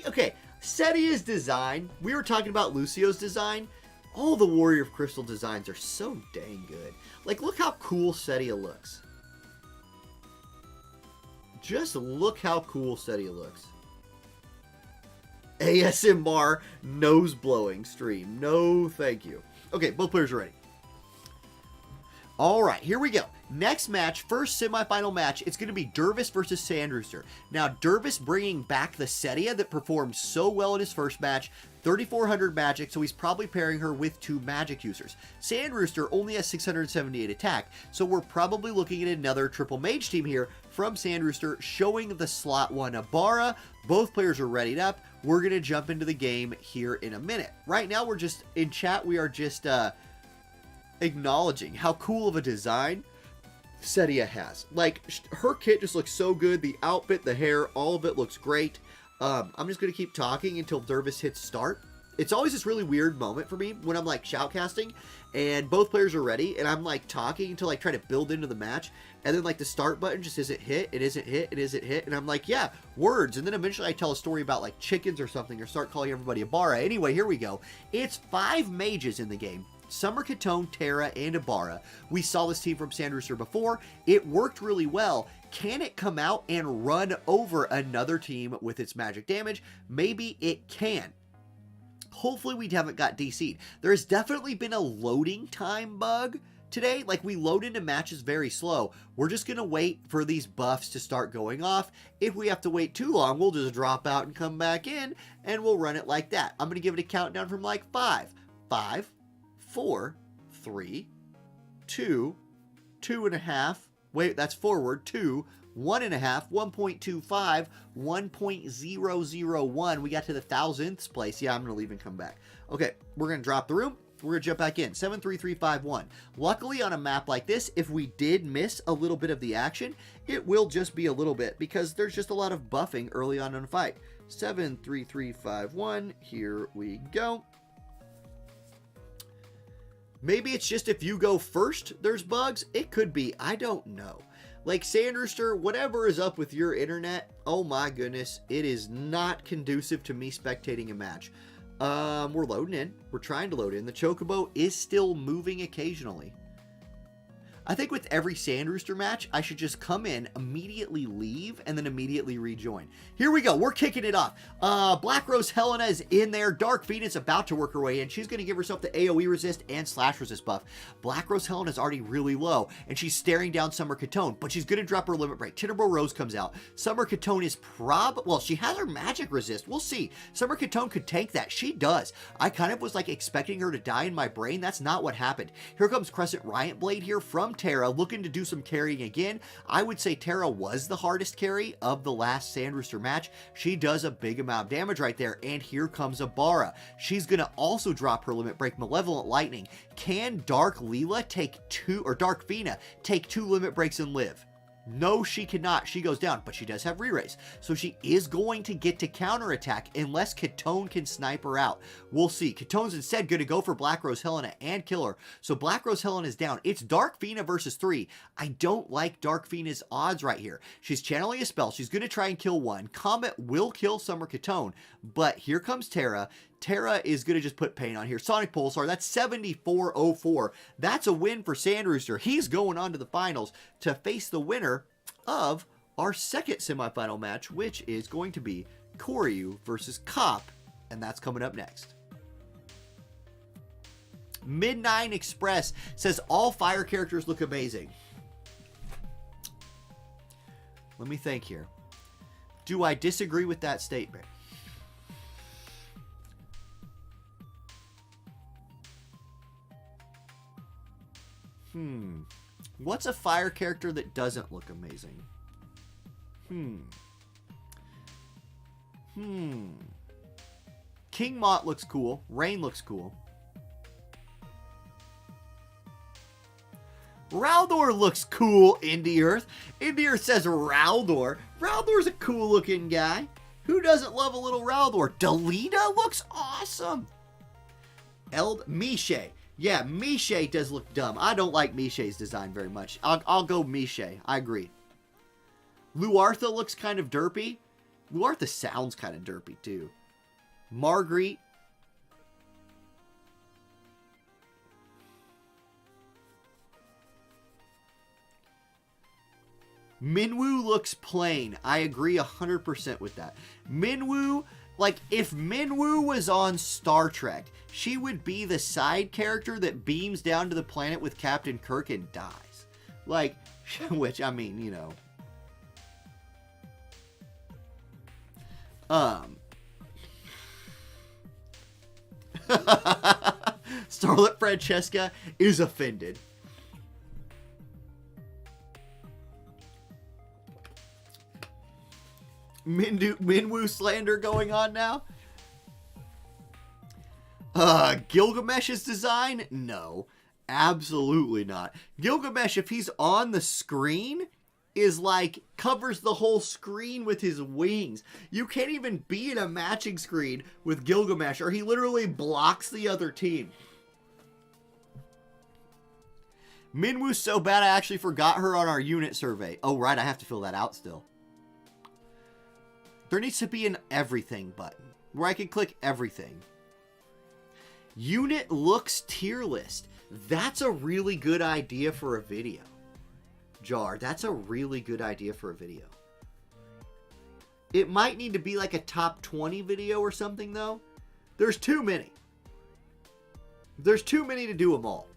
Okay, Setia's design. We were talking about Lucio's design. All the Warrior of Crystal designs are so dang good. Like, look how cool Setia looks. Just look how cool Setia looks. ASMR nose blowing stream. No, thank you. Okay, both players are ready. All right, here we go. Next match, first semifinal match, it's going to be Dervis versus Sand Rooster. Now, Dervis bringing back the Setia that performed so well in his first match, 3,400 magic, so he's probably pairing her with 2 magic users. Sand Rooster only has 678 attack, so we're probably looking at another triple mage team here from Sand Rooster, showing the slot 1 Abara. Both players are readied up. We're going to jump into the game here in a minute. Right now, we're just, in chat, we are just acknowledging how cool of a design Setia has. Like, her kit just looks so good. The outfit, the hair, all of it looks great. I'm just going to keep talking until Dervis hits start. It's always this really weird moment for me when I'm like shoutcasting and both players are ready and I'm like talking to like try to build into the match, and then like the start button just isn't hit, it isn't hit, it isn't hit, and I'm like, yeah, words, and then eventually I tell a story about like chickens or something or start calling everybody Abara. Anyway, here we go. It's 5 mages in the game. Summer Katone, Terra, and Abara. We saw this team from Sand Rooster before. It worked really well. Can it come out and run over another team with its magic damage? Maybe it can. Hopefully we haven't got DC'd. There has definitely been a loading time bug today. Like, we load into matches very slow. We're just going to wait for these buffs to start going off. If we have to wait too long, we'll just drop out and come back in, and we'll run it like that. I'm going to give it a countdown from like 5. 5, 4, 3, 2, 2.5. Wait, that's forward. 2, 1.5, 1.25, 1.001. We got to the 1,000th place. Yeah, I'm going to leave and come back. Okay, we're going to drop the room. We're going to jump back in. 7, 3, 3, 5, 1. Luckily, on a map like this, if we did miss a little bit of the action, it will just be a little bit because there's just a lot of buffing early on in a fight. 7, 3, 3, 5, 1. Here we go. Maybe it's just if you go first, there's bugs. It could be. I don't know. Like, Sand Rooster, whatever is up with your internet, oh my goodness, it is not conducive to me spectating a match. We're loading in. We're trying to load in. The Chocobo is still moving occasionally. I think with every Sand Rooster match, I should just come in, immediately leave, and then immediately rejoin. Here we go. We're kicking it off. Black Rose Helena is in there. Dark Phoenix about to work her way in. She's going to give herself the AoE resist and slash resist buff. Black Rose Helena is already really low, and she's staring down Summer Katone, but she's going to drop her limit break. Tinderbell Rose comes out. Summer Katone is well, she has her magic resist. We'll see. Summer Katone could tank that. She does. I kind of was like expecting her to die in my brain. That's not what happened. Here comes Crescent Riot Blade here from Terra, looking to do some carrying again. I would say Terra was the hardest carry of the last Sand Rooster match. She does a big amount of damage right there, and here comes Abara. She's going to also drop her limit break, Malevolent Lightning. Can Dark Leela take 2, or Dark Fina take 2 limit breaks and live? No, she cannot. She goes down, but she does have re-raise. So she is going to get to counterattack unless Katone can snipe her out. We'll see. Katone's instead going to go for Black Rose Helena and kill her. So Black Rose Helena is down. It's Dark Fina versus 3. I don't like Dark Fina's odds right here. She's channeling a spell. She's going to try and kill one. Comet will kill Summer Katone, but here comes Terra. Terra is going to just put pain on here. Sonic Pulsar, that's 74-04. That's a win for Sand Rooster. He's going on to the finals to face the winner of our second semifinal match, which is going to be Koryu versus Cop, and that's coming up next. Midnight Express says all fire characters look amazing. Let me think here. Do I disagree with that statement? What's a fire character that doesn't look amazing? King Mott looks cool. Rain looks cool. Raldor looks cool, Indie Earth. Indie Earth says Raldor. Raldor's a cool looking guy. Who doesn't love a little Raldor? Delita looks awesome. Miche. Yeah, Miche does look dumb. I don't like Miche's design very much. I'll go Miche. I agree. Luartha looks kind of derpy. Luartha sounds kind of derpy, too. Marguerite. Minwoo looks plain. I agree 100% with that. Minwoo, like, if Minwoo was on Star Trek, she would be the side character that beams down to the planet with Captain Kirk and dies. Like, which, I mean, you know. Starlet Francesca is offended. Minwoo slander going on now. Gilgamesh's design? No, absolutely not. Gilgamesh, if he's on the screen, is like covers the whole screen with his wings. You can't even be in a matching screen with Gilgamesh, or he literally blocks the other team. Minwoo's so bad I actually forgot her on our unit survey. Oh, right, I have to fill that out still. There needs to be an everything button where I can click everything. Unit looks tier list. That's a really good idea for a video. Jar, that's a really good idea for a video. It might need to be like a top 20 video or something, though. There's too many. There's too many to do them all.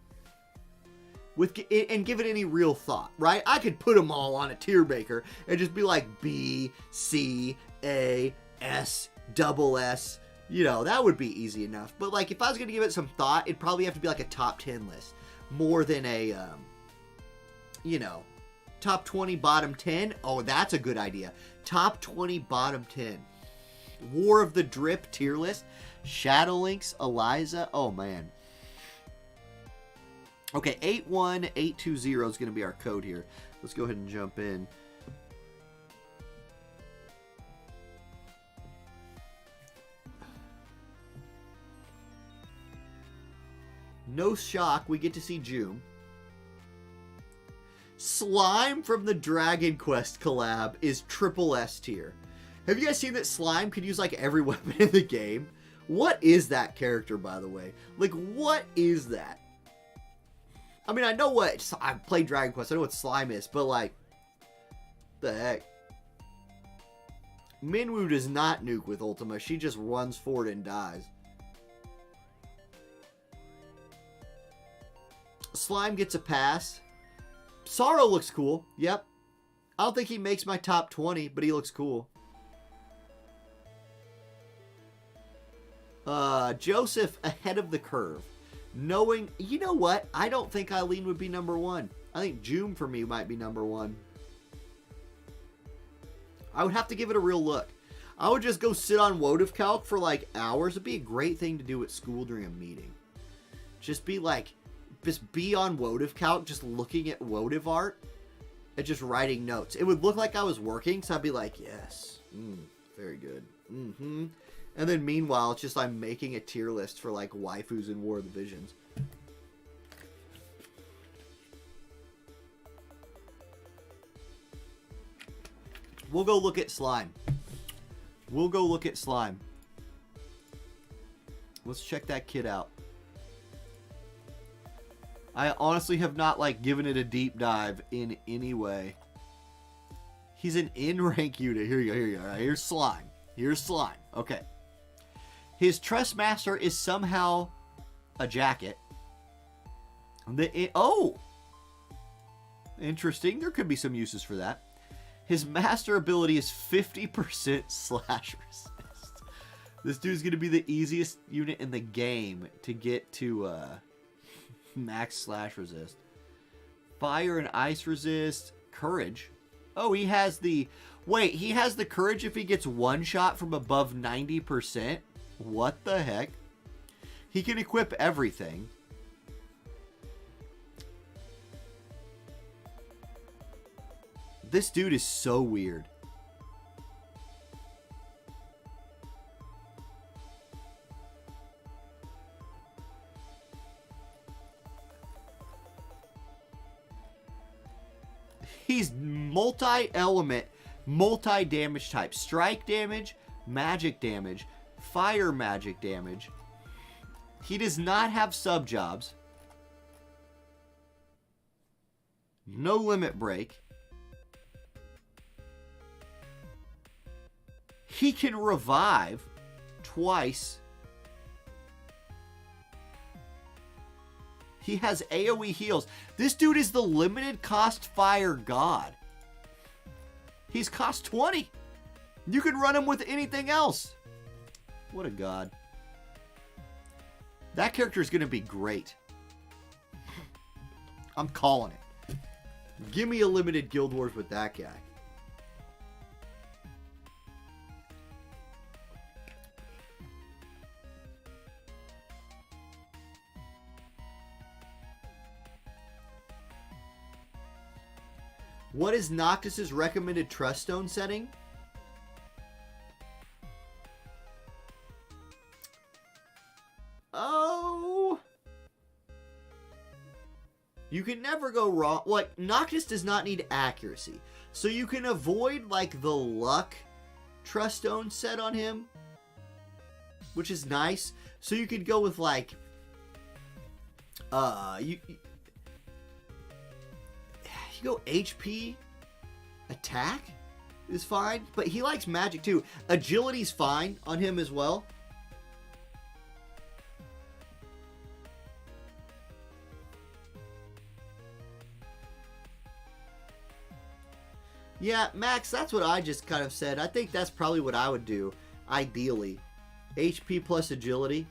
And give it any real thought, right? I could put them all on a tier maker and just be like B, C, A, S, double S. You know, that would be easy enough. But like, if I was going to give it some thought, it'd probably have to be like a top 10 list. More than a, you know, top 20, bottom 10. Oh, that's a good idea. Top 20, bottom 10. War of the Drip tier list. Shadowlinks, Eliza. Oh, man. Okay, 81820 is going to be our code here. Let's go ahead and jump in. No shock, we get to see June. Slime from the Dragon Quest collab is triple S tier. Have you guys seen that Slime could use like every weapon in the game? What is that character, by the way? Like, what is that? I mean, I know what... I played Dragon Quest. I know what Slime is. But, like... The heck? Minwoo does not nuke with Ultima. She just runs forward and dies. Slime gets a pass. Sorrow looks cool. Yep. I don't think he makes my top 20, but he looks cool. Joseph ahead of the curve. Knowing, you know what? I don't think Eileen would be number 1. I think June for me might be number 1. I would have to give it a real look. I would just go sit on Wotive Calc for like hours. It'd be a great thing to do at school during a meeting. Just be on Wotive Calc, just looking at Wotive art. at just writing notes. It would look like I was working, so I'd be like, yes, very good. And then meanwhile, it's just I'm making a tier list for like waifus in War of the Visions. We'll go look at slime. Let's check that kid out. I honestly have not like given it a deep dive in any way. He's an in-rank unit. Here you go. All right, here's slime. Okay. His Trustmaster is somehow a jacket. Oh! Interesting. There could be some uses for that. His master ability is 50% slash resist. This dude's going to be the easiest unit in the game to get to max slash resist. Fire and ice resist. Courage. Oh, he has the... Wait, he has the courage if he gets one shot from above 90%? What the heck? He can equip everything. This dude is so weird. He's multi-element, multi-damage type. Strike damage, magic damage, fire magic damage. He does not have sub-jobs. No limit break. He can revive twice. He has AoE heals. This dude is the limited cost fire god. He's cost 20. You can run him with anything else. What a god. That character is going to be great. I'm calling it. Give me a limited Guild Wars with that guy. What is Noctis's recommended Trust Stone setting? Oh. You can never go wrong. Like, Noctis does not need accuracy. So you can avoid, like, the luck Trust Stone set on him. Which is nice. So you could go with, like... You go HP attack is fine, but he likes magic too. Agility's fine on him as well. Yeah, Max, that's what I just kind of said. I think that's probably what I would do, ideally. HP plus agility.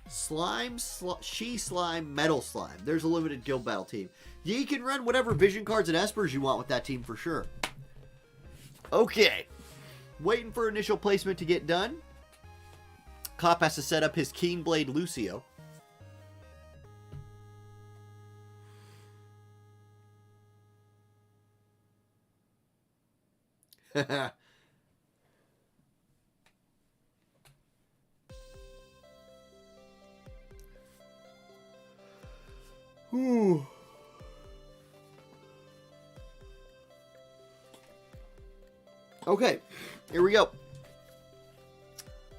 Slime, She Slime, Metal Slime. There's a limited guild battle team. Yeah, you can run whatever vision cards and espers you want with that team for sure. Okay. Waiting for initial placement to get done. Cop has to set up his Keen Blade Lucio. Ooh. Okay, here we go.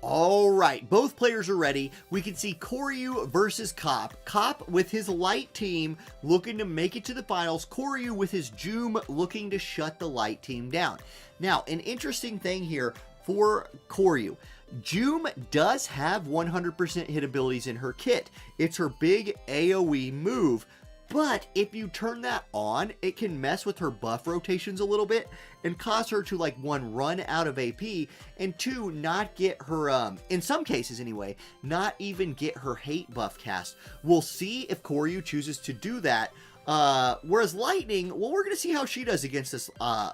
All right, both players are ready. We can see Koryu versus Cop. Cop with his light team looking to make it to the finals. Koryu with his Joom looking to shut the light team down. Now, an interesting thing here for Koryu. Joom does have 100% hit abilities in her kit. It's her big AoE move, But if you turn that on, it can mess with her buff rotations a little bit and cause her to, like, 1, run out of AP, and 2, not get her, in some cases anyway, not even get her hate buff cast. We'll see if Koryu chooses to do that. Whereas Lightning, well, we're going to see how she does against this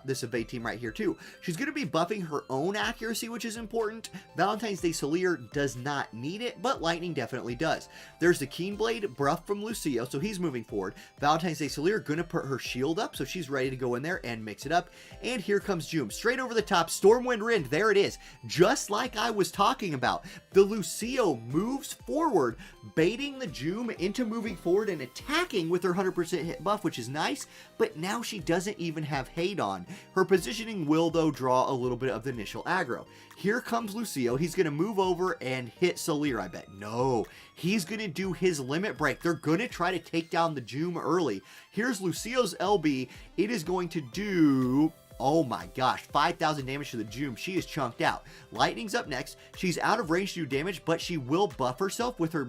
this evade team right here, too. She's going to be buffing her own accuracy, which is important. Valentine's Day Solier does not need it, but Lightning definitely does. There's the Keen Blade buff from Lucio, so he's moving forward. Valentine's Day Solier going to put her shield up, so she's ready to go in there and mix it up. And here comes Joom. Straight over the top, Stormwind Rend, there it is. Just like I was talking about. The Lucio moves forward, baiting the Joom into moving forward and attacking with her 100% hit buff, which is nice, but now she doesn't even have hate on. Her positioning will, though, draw a little bit of the initial aggro. Here comes Lucio. He's going to move over and hit Solier, I bet. No, he's going to do his limit break. They're going to try to take down the Joom early. Here's Lucio's LB. It is going to do... oh my gosh, 5,000 damage to the Joom. She is chunked out. Lightning's up next. She's out of range to do damage, but she will buff herself with her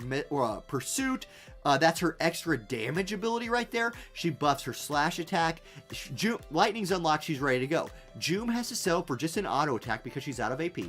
Pursuit. That's her extra damage ability right there. She buffs her slash attack. Lightning's unlocked. She's ready to go. Joom has to settle for just an auto attack because she's out of AP.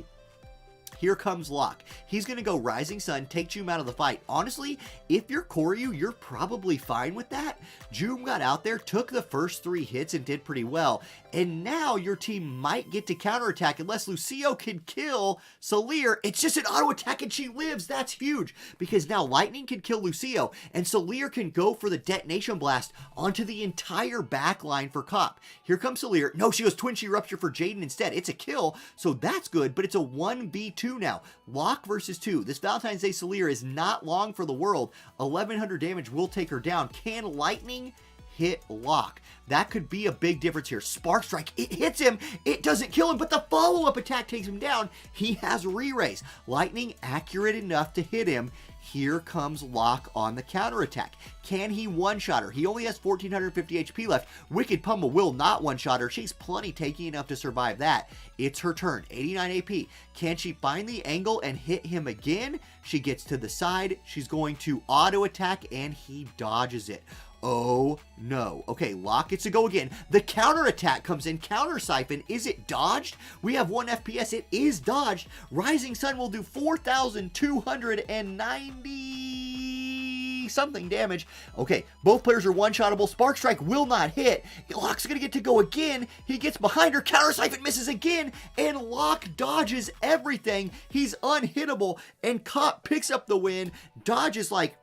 Here comes Locke. He's going to go Rising Sun, take Joom out of the fight. Honestly, if you're Koryu, you're probably fine with that. Joom got out there, took the first 3 hits and did pretty well. And now your team might get to counterattack unless Lucio can kill Solier. It's just an auto attack and she lives. That's huge because now Lightning can kill Lucio and Solier can go for the detonation blast onto the entire back line for Cop. Here comes Solier. No, she goes Twin Chi Rupture for Jaden instead. It's a kill, so that's good, but it's a 1v2 now. Locke versus 2. This Valentine's Day Solier is not long for the world. 1,100 damage will take her down. Can Lightning hit Locke? That could be a big difference here. Spark Strike, it hits him. It doesn't kill him, but the follow-up attack takes him down. He has re-raise. Lightning accurate enough to hit him. Here comes Locke on the counterattack. Can he one-shot her? He only has 1,450 HP left. Wicked Pummel will not one-shot her. She's plenty tanky enough to survive that. It's her turn. 89 AP. Can she find the angle and hit him again? She gets to the side. She's going to auto-attack, and he dodges it. Oh, no. Okay, Locke gets to go again. The counterattack comes in. Counter Siphon. Is it dodged? We have 1 FPS. It is dodged. Rising Sun will do 4,290 something damage. Okay, both players are one-shottable. Spark Strike will not hit. Locke's going to get to go again. He gets behind her. Counter Siphon misses again, and Locke dodges everything. He's unhittable, and Cop picks up the win. Dodges like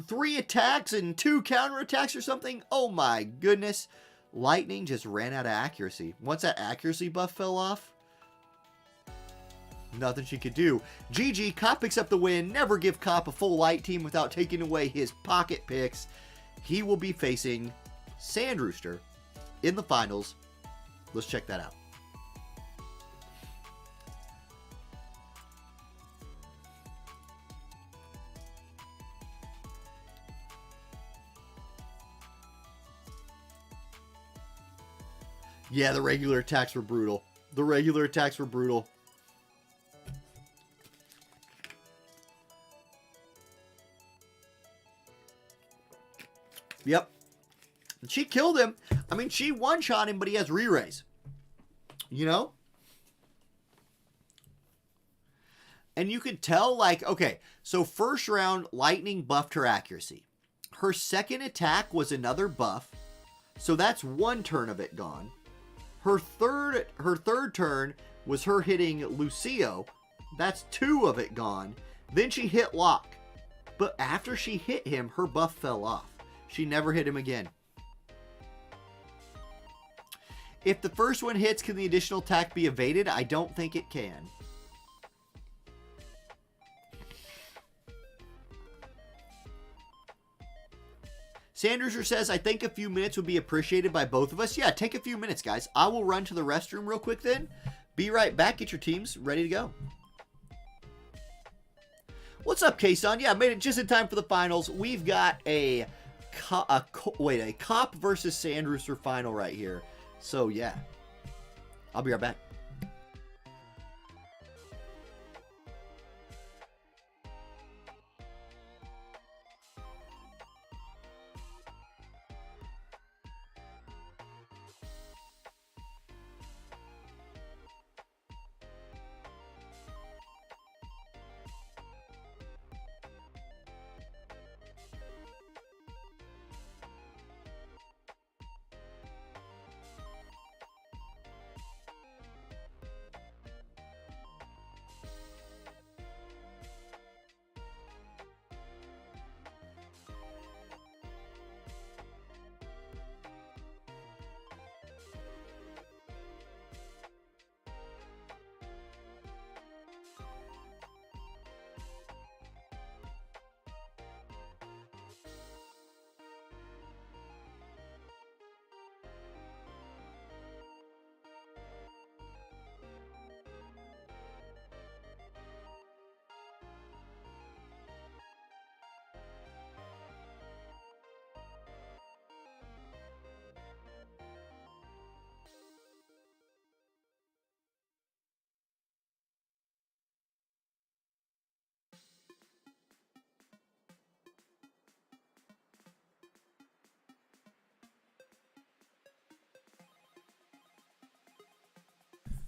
3 attacks and 2 counterattacks or something. Oh my goodness. Lightning just ran out of accuracy. Once that accuracy buff fell off, nothing she could do. GG, Cop picks up the win. Never give Cop a full light team without taking away his pocket picks. He will be facing Sand Rooster in the finals. Let's check that out. Yeah, the regular attacks were brutal. The regular attacks were brutal. Yep. She killed him. I mean, she one-shot him, but he has re-raise. You know? And you could tell, like, okay, so first round, Lightning buffed her accuracy. Her second attack was another buff. So that's 1 turn of it gone. Her third turn was her hitting Lucio. That's 2 of it gone. Then she hit Locke. But after she hit him, her buff fell off. She never hit him again. If the first one hits, can the additional attack be evaded? I don't think it can. Sand Rooster says, I think a few minutes would be appreciated by both of us. Yeah, take a few minutes, guys. I will run to the restroom real quick then. Be right back. Get your teams ready to go. What's up, K-Son? Yeah, I made it just in time for the finals. We've got a Cop versus Sand Rooster final right here. So, yeah. I'll be right back.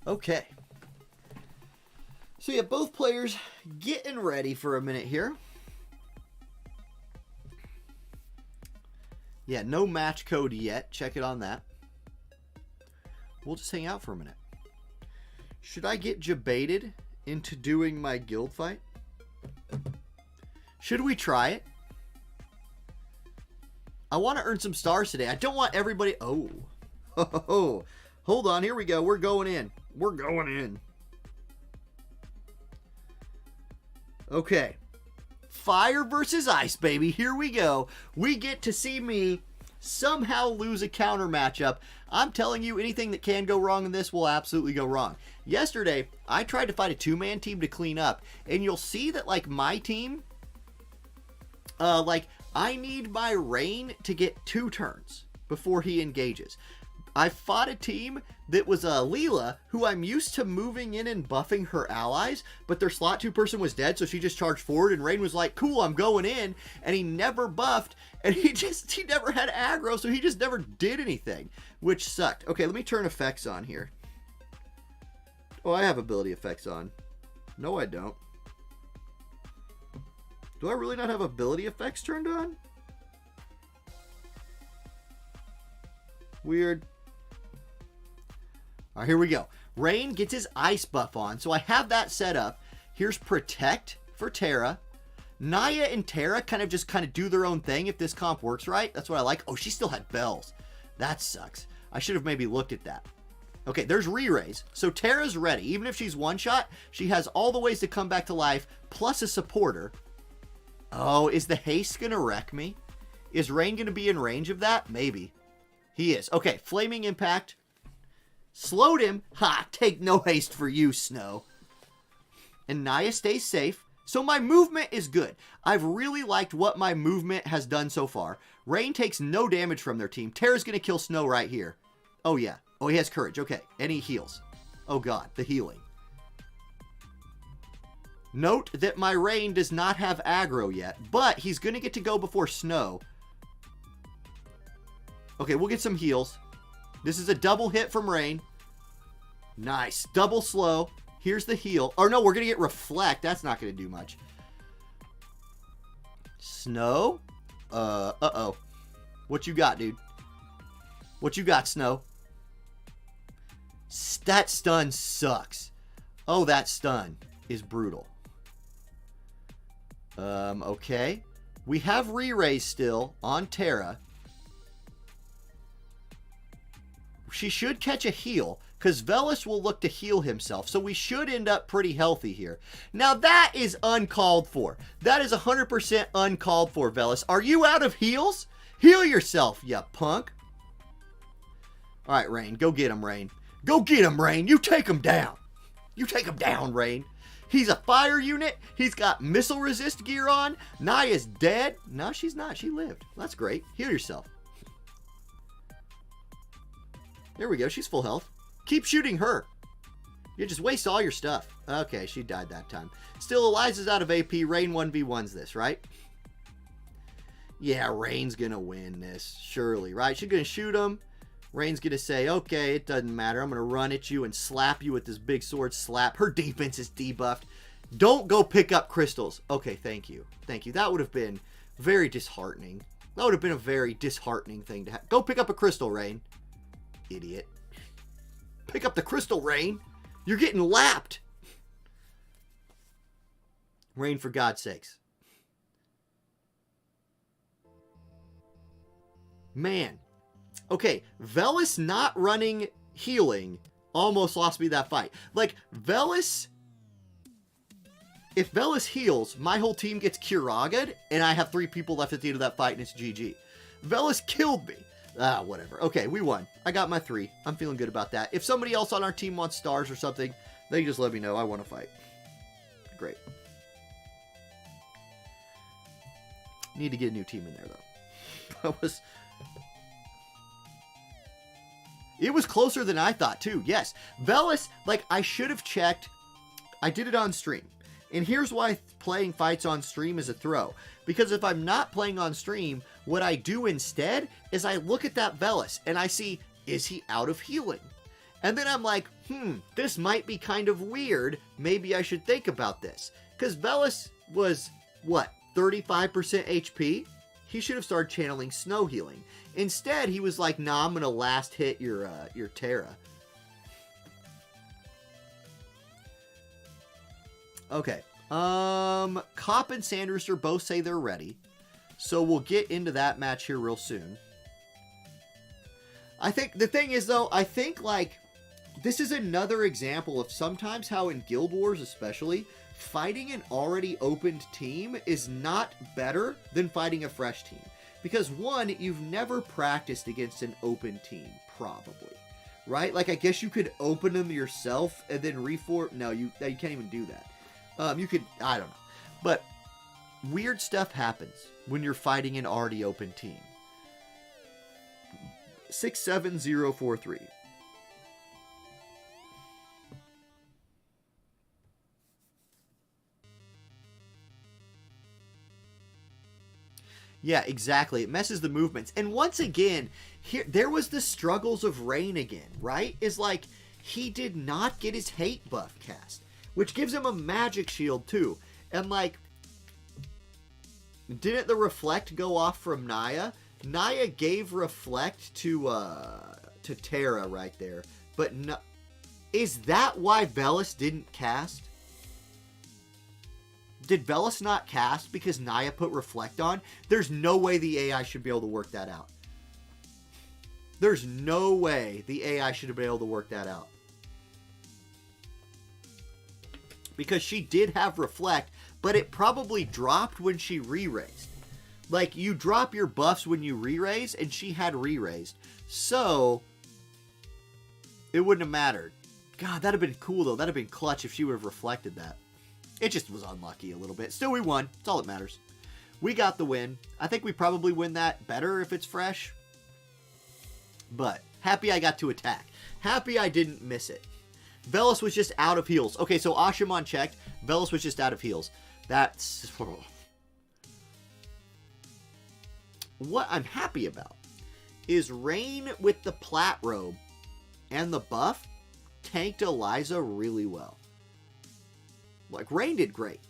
Okay. So yeah, both players getting ready for a minute here. Yeah, no match code yet. Check it on that. We'll just hang out for a minute. Should I get jebaited into doing my guild fight? Should we try it? I want to earn some stars today. I don't want everybody... Oh. Hold on. Here we go. We're going in. We're going in. Okay. Fire versus ice, baby. Here we go. We get to see me somehow lose a counter matchup. I'm telling you, anything that can go wrong in this will absolutely go wrong. Yesterday, I tried to fight a two-man team to clean up, and you'll see that, like, my team, I need my Rain to get 2 turns before he engages. I fought a team that was Leela, who I'm used to moving in and buffing her allies, but their slot 2 person was dead, so she just charged forward, and Rain was like, cool, I'm going in, and he never buffed, and he never had aggro, so he just never did anything, which sucked. Okay, let me turn effects on here. Oh, I have ability effects on. No, I don't. Do I really not have ability effects turned on? Weird. All right, here we go. Rain gets his ice buff on, so I have that set up. Here's Protect for Terra. Naya and Terra kind of do their own thing if this comp works right. That's what I like. Oh, she still had bells. That sucks. I should have maybe looked at that. Okay, there's re-raise. So Terra's ready. Even if she's one-shot, she has all the ways to come back to life, plus a supporter. Oh, is the haste going to wreck me? Is Rain going to be in range of that? Maybe. He is. Okay, Flaming Impact. Slowed him. Ha! Take no haste for you, Snow. And Naya stays safe. So my movement is good. I've really liked what my movement has done so far. Rain takes no damage from their team. Terra's going to kill Snow right here. Oh, yeah. Oh, he has courage. Okay. And he heals. Oh, God. The healing. Note that my Rain does not have aggro yet, but he's going to get to go before Snow. Okay, we'll get some heals. This is a double hit from Rain. Nice. Double slow. Here's the heal. Or no, we're going to get Reflect. That's not going to do much. Snow? Uh-oh. What you got, dude? What you got, Snow? That stun sucks. Oh, that stun is brutal. Okay. We have re-raise still on Terra. She should catch a heal, because Velis will look to heal himself, so we should end up pretty healthy here. Now, that is uncalled for. That is 100% uncalled for, Velis. Are you out of heals? Heal yourself, you punk. All right, Rain. Go get him, Rain. Go get him, Rain. You take him down. You take him down, Rain. He's a fire unit. He's got missile resist gear on. Naya's dead. No, she's not. She lived. That's great. Heal yourself. There we go. She's full health. Keep shooting her. You just waste all your stuff. Okay, she died that time. Still, Eliza's out of AP. Rain 1v1s this, right? Yeah, Rain's going to win this. Surely, right? She's going to shoot him. Rain's going to say, okay, it doesn't matter. I'm going to run at you and slap you with this big sword slap. Her defense is debuffed. Don't go pick up crystals. Okay, thank you. Thank you. That would have been very disheartening. That would have been a very disheartening thing to have. Go pick up a crystal, Rain. Idiot. Pick up the crystal, Rain. You're getting lapped. Rain, for God's sakes. Man. Okay, Velis not running healing almost lost me that fight. Like, Velis... If Velis heals, my whole team gets Kuraga'd, and I have 3 people left at the end of that fight, and it's GG. Velis killed me. Ah, whatever. Okay, we won. I got my 3. I'm feeling good about that. If somebody else on our team wants stars or something, they can just let me know. I want to fight. Great. Need to get a new team in there, though. It was closer than I thought, too. Yes. Velis, like, I should have checked. I did it on stream. And here's why playing fights on stream is a throw. Because if I'm not playing on stream, what I do instead is I look at that Velis and I see, is he out of healing? And then I'm like, this might be kind of weird. Maybe I should think about this. Because Velis was, what, 35% HP? He should have started channeling Snow Healing. Instead, he was like, nah, I'm going to last hit your Terra. Okay. Cop and Sand Rooster both say they're ready. So we'll get into that match here real soon. I think, the thing is though, I think like, this is another example of sometimes how in Guild Wars especially, fighting an already opened team is not better than fighting a fresh team. Because one, you've never practiced against an open team, probably. Right? Like, I guess you could open them yourself and then reform. No, you can't even do that. You could, I don't know. But weird stuff happens when you're fighting an already open team. 67043. Yeah, exactly. It messes the movements. And once again, there was the struggles of Rain again, right? Is like, he did not get his hate buff cast, which gives him a magic shield too. And like, didn't the reflect go off from Naya? Naya gave reflect to Terra right there. But no, is that why Velis didn't cast? Did Velis not cast because Naya put reflect on? There's no way the AI should be able to work that out. There's no way the AI should be able to work that out. Because she did have reflect, but it probably dropped when she re-raised. Like, you drop your buffs when you re-raise, and she had re-raised. So, it wouldn't have mattered. God, that'd have been cool, though. That'd have been clutch if she would have reflected that. It just was unlucky a little bit. Still, we won. That's all that matters. We got the win. I think we probably win that better if it's fresh. But, happy I got to attack. Happy I didn't miss it. Velis was just out of heals. Okay, so Ashamon checked. Velis was just out of heals. That's... What I'm happy about is Rain with the plat robe and the buff tanked Eliza really well. Like, Rain did great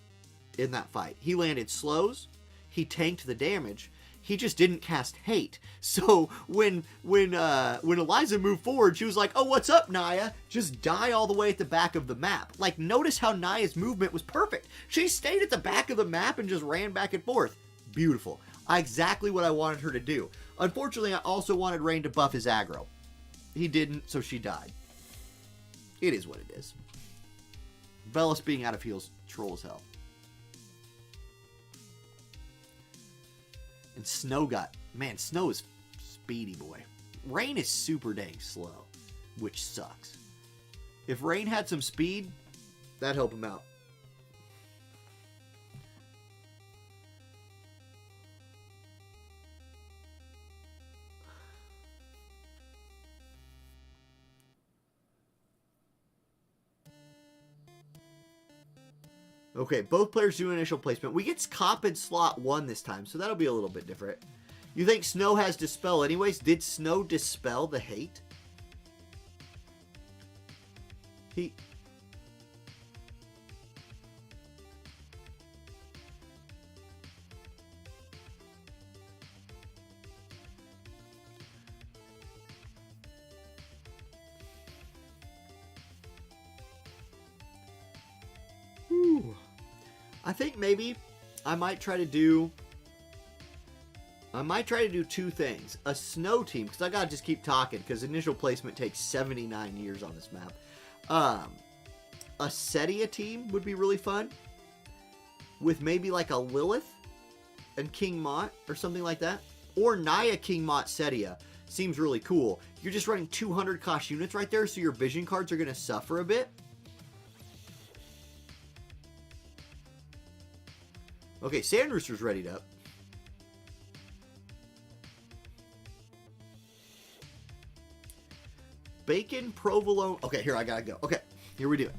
in that fight. He landed slows. He tanked the damage. He just didn't cast hate. So when Eliza moved forward, she was like, oh, what's up, Naya? Just die all the way at the back of the map. Like, notice how Naya's movement was perfect. She stayed at the back of the map and just ran back and forth. Beautiful. Exactly what I wanted her to do. Unfortunately, I also wanted Rain to buff his aggro. He didn't, so she died. It is what it is. Velis being out of heals, troll as hell. And Snow got... Man, Snow is speedy, boy. Rain is super dang slow, which sucks. If Rain had some speed, that'd help him out. Okay, both players do initial placement. We get Cop in slot 1 this time, so that'll be a little bit different. You think Snow has Dispel anyways? Did Snow dispel the hate? He... I think maybe I might try to do 2 things. A Snow team, because I gotta just keep talking, because initial placement takes 79 years on this map. A Setia team would be really fun, with maybe like a Lilith and King Mott, or something like that. Or Naya King Mott Setia. Seems really cool. You're just running 200 cost units right there, so your vision cards are going to suffer a bit. Okay, Sand Rooster's readied up. Bacon, provolone. Okay, here, I gotta go. Okay, here we do it.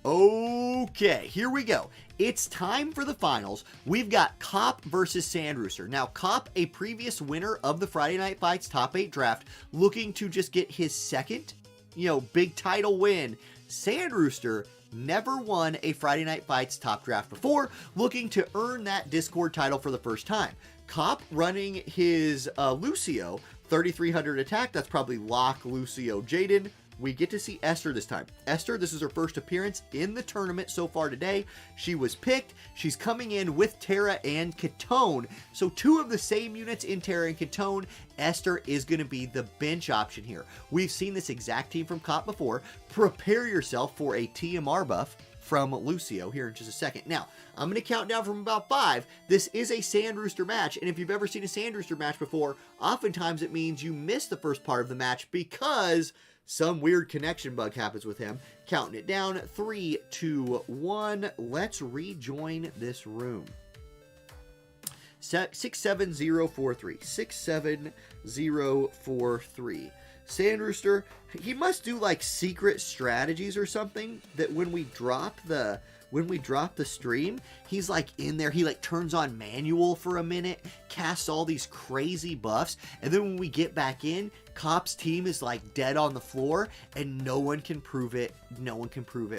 Okay, here we go. It's time for the finals. We've got Cop versus Sand Rooster. Now, Cop, a previous winner of the Friday Night Fights Top 8 draft, looking to just get his second big title win. Sand Rooster never won a Friday Night Fights top draft before, looking to earn that Discord title for the first time. Cop running his Lucio, 3,300 attack. That's probably Locke, Lucio, Jaden. We get to see Esther this time. Esther, this is her first appearance in the tournament so far today. She was picked. She's coming in with Tara and Katone. So 2 of the same units in Tara and Katone. Esther is going to be the bench option here. We've seen this exact team from Cop before. Prepare yourself for a TMR buff from Lucio here in just a second. Now, I'm going to count down from about 5. This is a Sand Rooster match, and if you've ever seen a Sand Rooster match before, oftentimes it means you miss the first part of the match because some weird connection bug happens with him. Counting it down, 3, 2, 1. Let's rejoin this room. 67043. 67043. Sand Rooster, he must do like secret strategies or something that when we drop the stream, he's like in there, he like turns on manual for a minute, casts all these crazy buffs, and then when we get back in, Cop's team is like dead on the floor and no one can prove it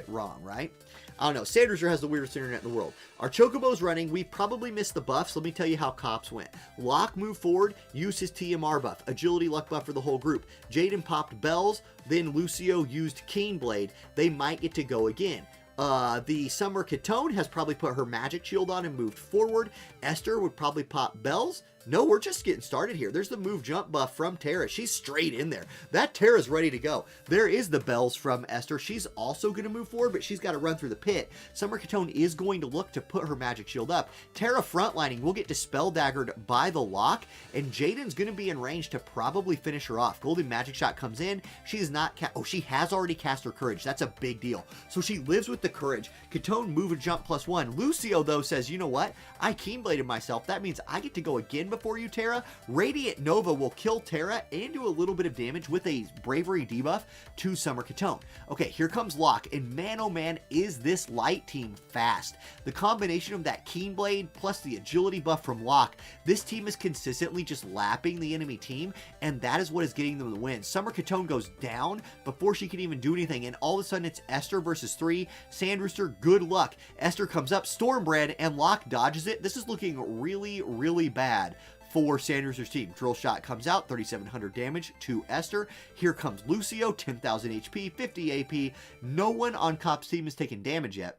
wrong, right? I don't know. Sand Rooster has the weirdest internet in the world. Our Chocobo's running. We probably missed the buffs. Let me tell you how Cops went. Locke moved forward, used his TMR buff. Agility luck buff for the whole group. Jaden popped Bells. Then Lucio used Keen Blade. They might get to go again. The Summer Katone has probably put her magic shield on and moved forward. Esther would probably pop Bells. No, we're just getting started here. There's the move jump buff from Tara. She's straight in there. That Tara's ready to go. There is the Bells from Esther. She's also going to move forward, but she's got to run through the pit. Summer Katone is going to look to put her magic shield up. Tara frontlining will get dispel daggered by the Lock, and Jaden's going to be in range to probably finish her off. Golden magic shot comes in. She is not she has already cast her courage. That's a big deal. So she lives with the courage. Katone move and jump +1. Lucio though says, you know what? I keen bladed myself. That means I get to go again before you, Tara. Radiant Nova will kill Tara and do a little bit of damage with a bravery debuff to Summer Katone. Okay, here comes Locke, and man oh man, is this light team fast. The combination of that keen blade plus the agility buff from Locke, this team is consistently just lapping the enemy team, and that is what is getting them the win. Summer Katone goes down before she can even do anything, and all of a sudden it's Esther versus 3. Sand Rooster, good luck. Esther comes up, Stormbred, and Locke dodges it. This is looking really, really bad for Sand Rooster's team. Drill shot comes out, 3,700 damage to Esther. Here comes Lucio, 10,000 HP, 50 AP. No one on Cop's team has taken damage yet.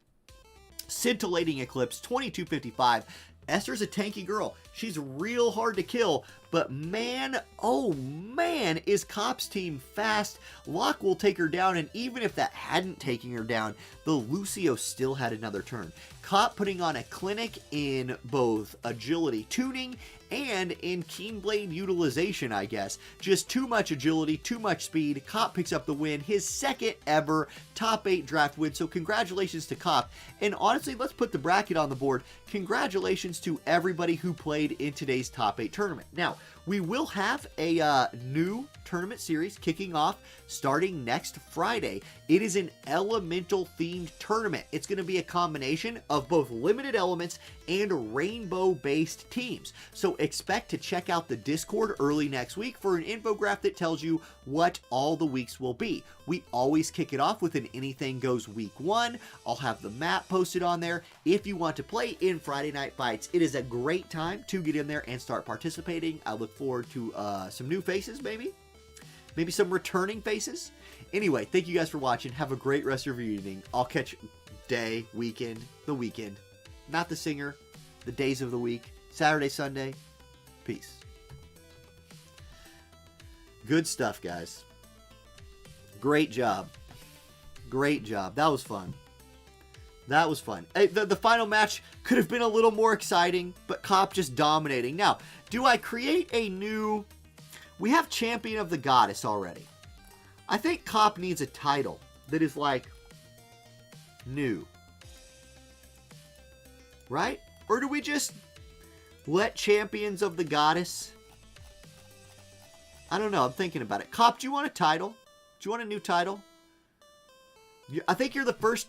Scintillating Eclipse, 2255. Esther's a tanky girl. She's real hard to kill, but man, oh man, is Cop's team fast. Locke will take her down, and even if that hadn't taken her down, the Lucio still had another turn. Cop putting on a clinic in both agility tuning and in keen blade utilization, I guess. Just too much agility, too much speed. Cop picks up the win, his second ever top 8 draft win, so congratulations to Cop. And honestly, let's put the bracket on the board. Congratulations to everybody who played in today's top 8 tournament. Now, we will have a new tournament series kicking off starting next Friday. It is an elemental themed tournament. It's going to be a combination of both limited elements and rainbow based teams. So expect to check out the Discord early next week for an infographic that tells you what all the weeks will be. We always kick it off with an anything goes week 1. I'll have the map posted on there. If you want to play in Friday Night Fights, it is a great time to get in there and start participating. I look forward to some new faces, maybe some returning faces. Anyway, thank you guys for watching. Have a great rest of your evening. I'll catch day, weekend, the weekend, not the singer, the days of the week, Saturday, Sunday. Peace. Good stuff, guys. Great job. Great job. That was fun. That was fun. The final match could have been a little more exciting, but Cop just dominating. Now, do I create a new... We have Champion of the Goddess already. I think Cop needs a title that is like new. Right? Or do we just let Champions of the Goddess... I don't know. I'm thinking about it. Cop, do you want a title? Do you want a new title? I think you're the first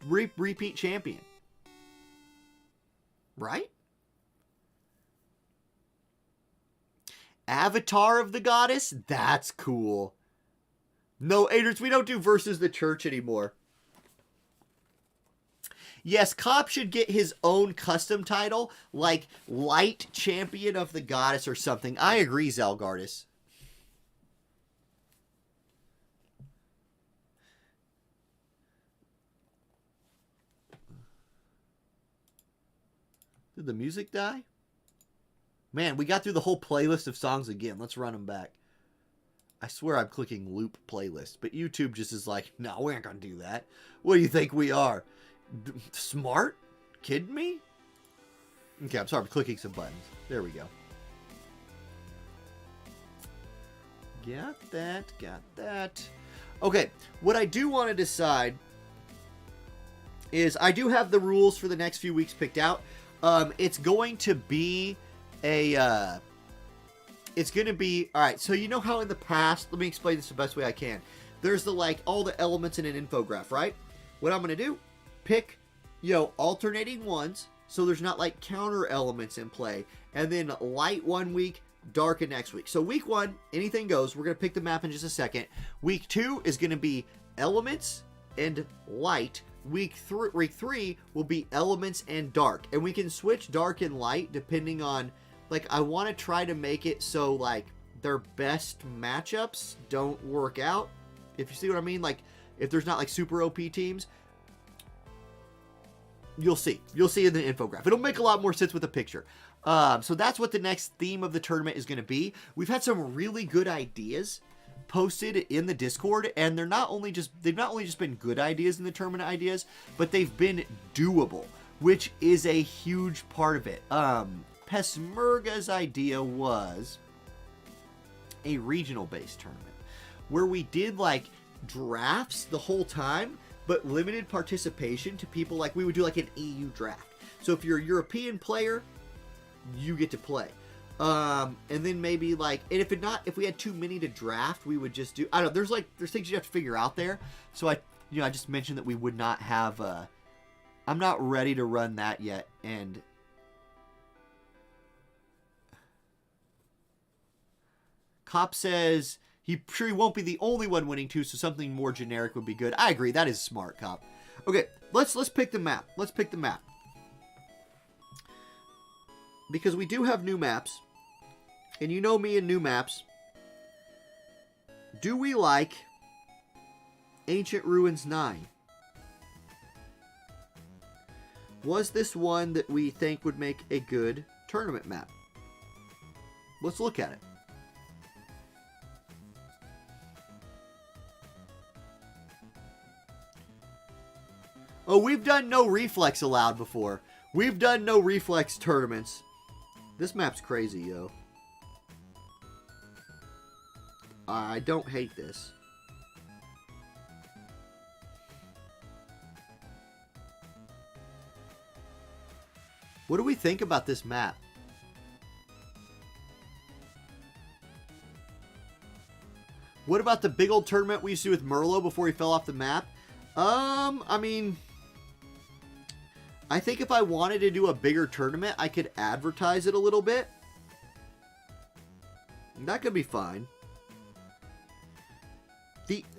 repeat champion. Right? Avatar of the Goddess? That's cool. No, Adrians, we don't do versus the church anymore. Yes, Cop should get his own custom title, like Light Champion of the Goddess or something. I agree, Zelgardis. Did the music die? Man, we got through the whole playlist of songs again. Let's run them back. I swear I'm clicking loop playlist, but YouTube just is like, no, we ain't gonna do that. What do you think we are? Smart? Kidding me? Okay, I'm sorry, I'm clicking some buttons. There we go. Got that, got that. Okay, what I do want to decide is I do have the rules for the next few weeks picked out. It's going to be a... It's going to be... Alright, so you know how in the past... Let me explain this the best way I can. There's the, like, all the elements in an infograph, right? What I'm going to do... Pick, alternating ones, so there's not like counter elements in play, and then light one week, dark in next week. So week 1, anything goes. We're going to pick the map in just a second. Week 2 is going to be elements and light. Week 3 will be elements and dark, and we can switch dark and light depending on, like, I want to try to make it so, like, their best matchups don't work out, if you see what I mean. Like, if there's not like super OP teams, you'll see in the infograph. It'll make a lot more sense with a picture. So that's what the next theme of the tournament is going to be. We've had some really good ideas posted in the Discord, and they've not only just been good ideas in the tournament ideas, but they've been doable, which is a huge part of it. Pesmerga's idea was a regional based tournament where we did like drafts the whole time, but limited participation to people. Like, we would do like an EU draft. So if you're a European player, you get to play. And then maybe like, and if we had too many to draft, we would just do, I don't know, there's things you have to figure out there. So I just mentioned that we would not have, I'm not ready to run that yet. And Cop says, he won't be the only one winning too, so something more generic would be good. I agree. That is smart, Cop. Okay, let's pick the map. Let's pick the map. Because we do have new maps. And you know me and new maps. Do we like Ancient Ruins 9? Was this one that we think would make a good tournament map? Let's look at it. Oh, we've done no reflex allowed before. We've done no reflex tournaments. This map's crazy, yo. I don't hate this. What do we think about this map? What about the big old tournament we used to do with Merlot before he fell off the map? I mean, I think if I wanted to do a bigger tournament, I could advertise it a little bit. That could be fine.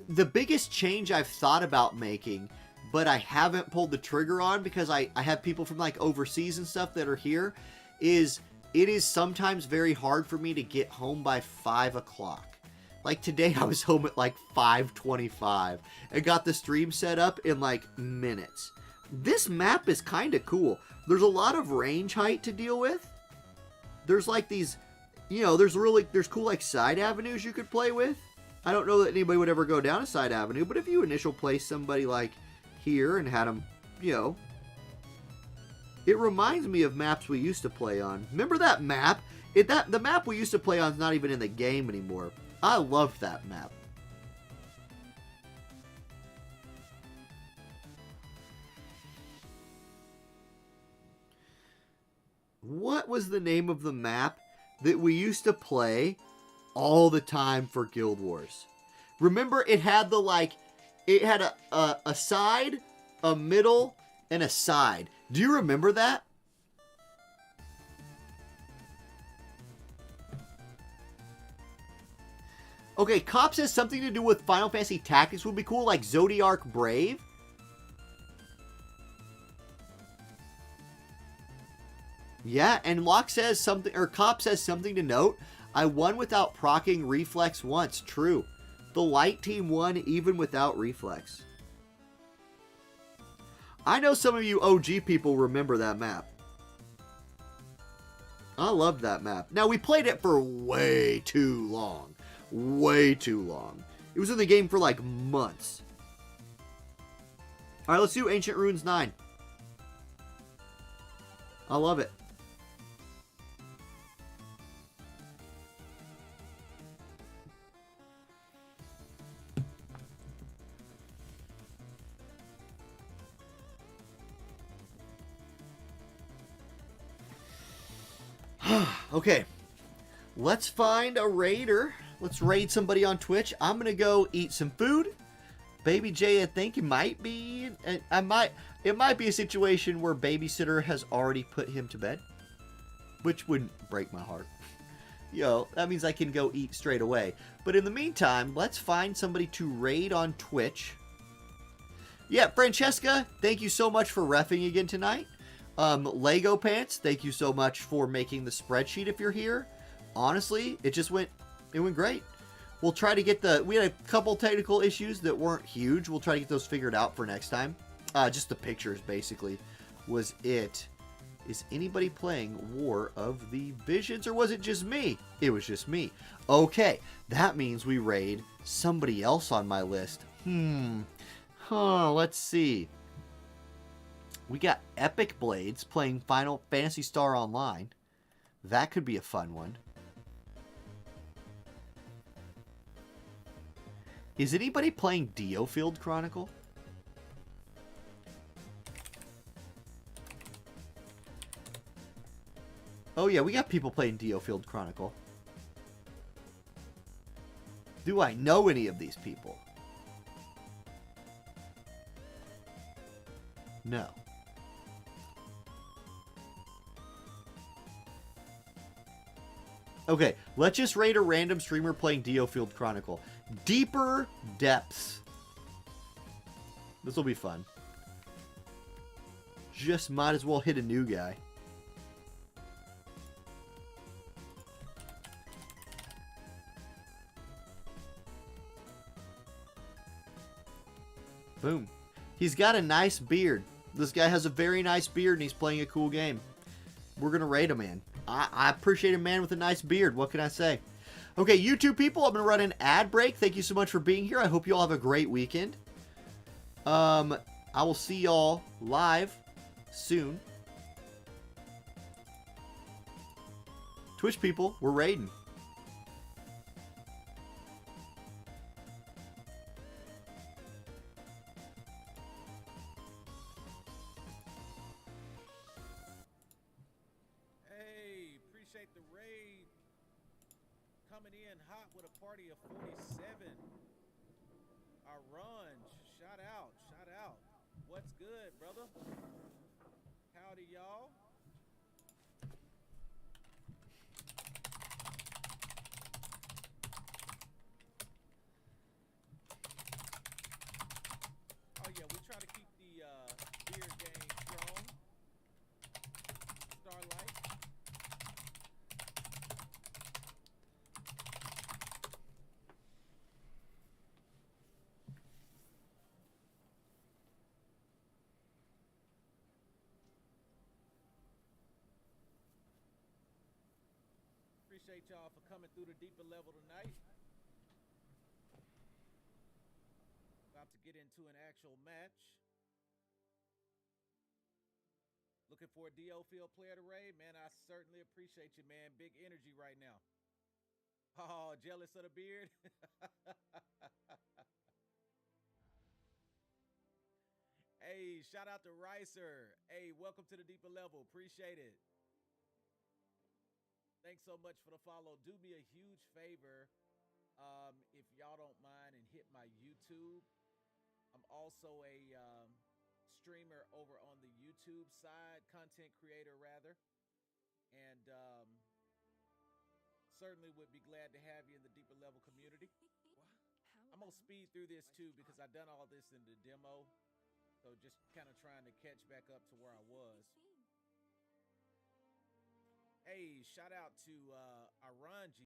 The biggest change I've thought about making, but I haven't pulled the trigger on because I have people from like overseas and stuff that are here, is it is sometimes very hard for me to get home by 5 o'clock. Like today I was home at like 5:25 and got the stream set up in like minutes. This map is kind of cool. There's a lot of range height to deal with. There's like these, there's cool like side avenues you could play with. I don't know that anybody would ever go down a side avenue, but if you initial place somebody like here and had them, it reminds me of maps we used to play on. Remember that map? The map we used to play on is not even in the game anymore. I loved that map. What was the name of the map that we used to play all the time for Guild Wars? Remember, it had it had a side, a middle, and a side. Do you remember that? Okay, Cop says something to do with Final Fantasy Tactics would be cool, like Zodiac Brave. Yeah, and Locke says something, or Cop says something to note. I won without proccing Reflex once. True. The light team won even without Reflex. I know some of you OG people remember that map. I loved that map. Now, we played it for way too long. Way too long. It was in the game for like months. Alright, let's do Ancient Ruins 9. I love it. Okay, let's find a raider. Let's raid somebody on Twitch. I'm gonna go eat some food. Baby J, I think it might be. It might be a situation where babysitter has already put him to bed, which wouldn't break my heart. Yo, that means I can go eat straight away. But in the meantime, let's find somebody to raid on Twitch. Yeah, Francesca, thank you so much for reffing again tonight. Lego Pants, thank you so much for making the spreadsheet if you're here. Honestly, it went great. We'll try to get we had a couple technical issues that weren't huge. We'll try to get those figured out for next time. Just the pictures, basically, was it. Is anybody playing War of the Visions, or was it just me? It was just me. Okay, that means we raid somebody else on my list. Let's see. We got Epic Blades playing Final Fantasy Star Online. That could be a fun one. Is anybody playing Diofield Chronicle? Oh yeah, we got people playing Diofield Chronicle. Do I know any of these people? No. Okay, let's just raid a random streamer playing Diofield Chronicle. Deeper Depths. This will be fun. Just might as well hit a new guy. Boom. He's got a nice beard. This guy has a very nice beard and he's playing a cool game. We're going to raid him, man. I appreciate a man with a nice beard. What can I say? Okay, YouTube people, I'm going to run an ad break. Thank you so much for being here. I hope you all have a great weekend. I will see y'all live soon. Twitch people, we're raiding. Coming in hot with a party of 47. Our run. Shout out. Shout out. What's good, brother? Howdy, y'all. Oh, yeah, we try to keep the beer game strong. Starlight. Appreciate y'all for coming through the deeper level tonight. About to get into an actual match. Looking for a DO field player to raid? Man, I certainly appreciate you, man. Big energy right now. Oh, jealous of the beard? Hey, shout out to Ricer. Hey, welcome to the deeper level. Appreciate it. Thanks so much for the follow. Do me a huge favor, if y'all don't mind, and hit my YouTube. I'm also a streamer over on the YouTube side, content creator rather. And certainly would be glad to have you in the deeper level community. I'm gonna speed through this too because I've done all this in the demo. So just kind of trying to catch back up to where I was. Hey, shout out to Aranji.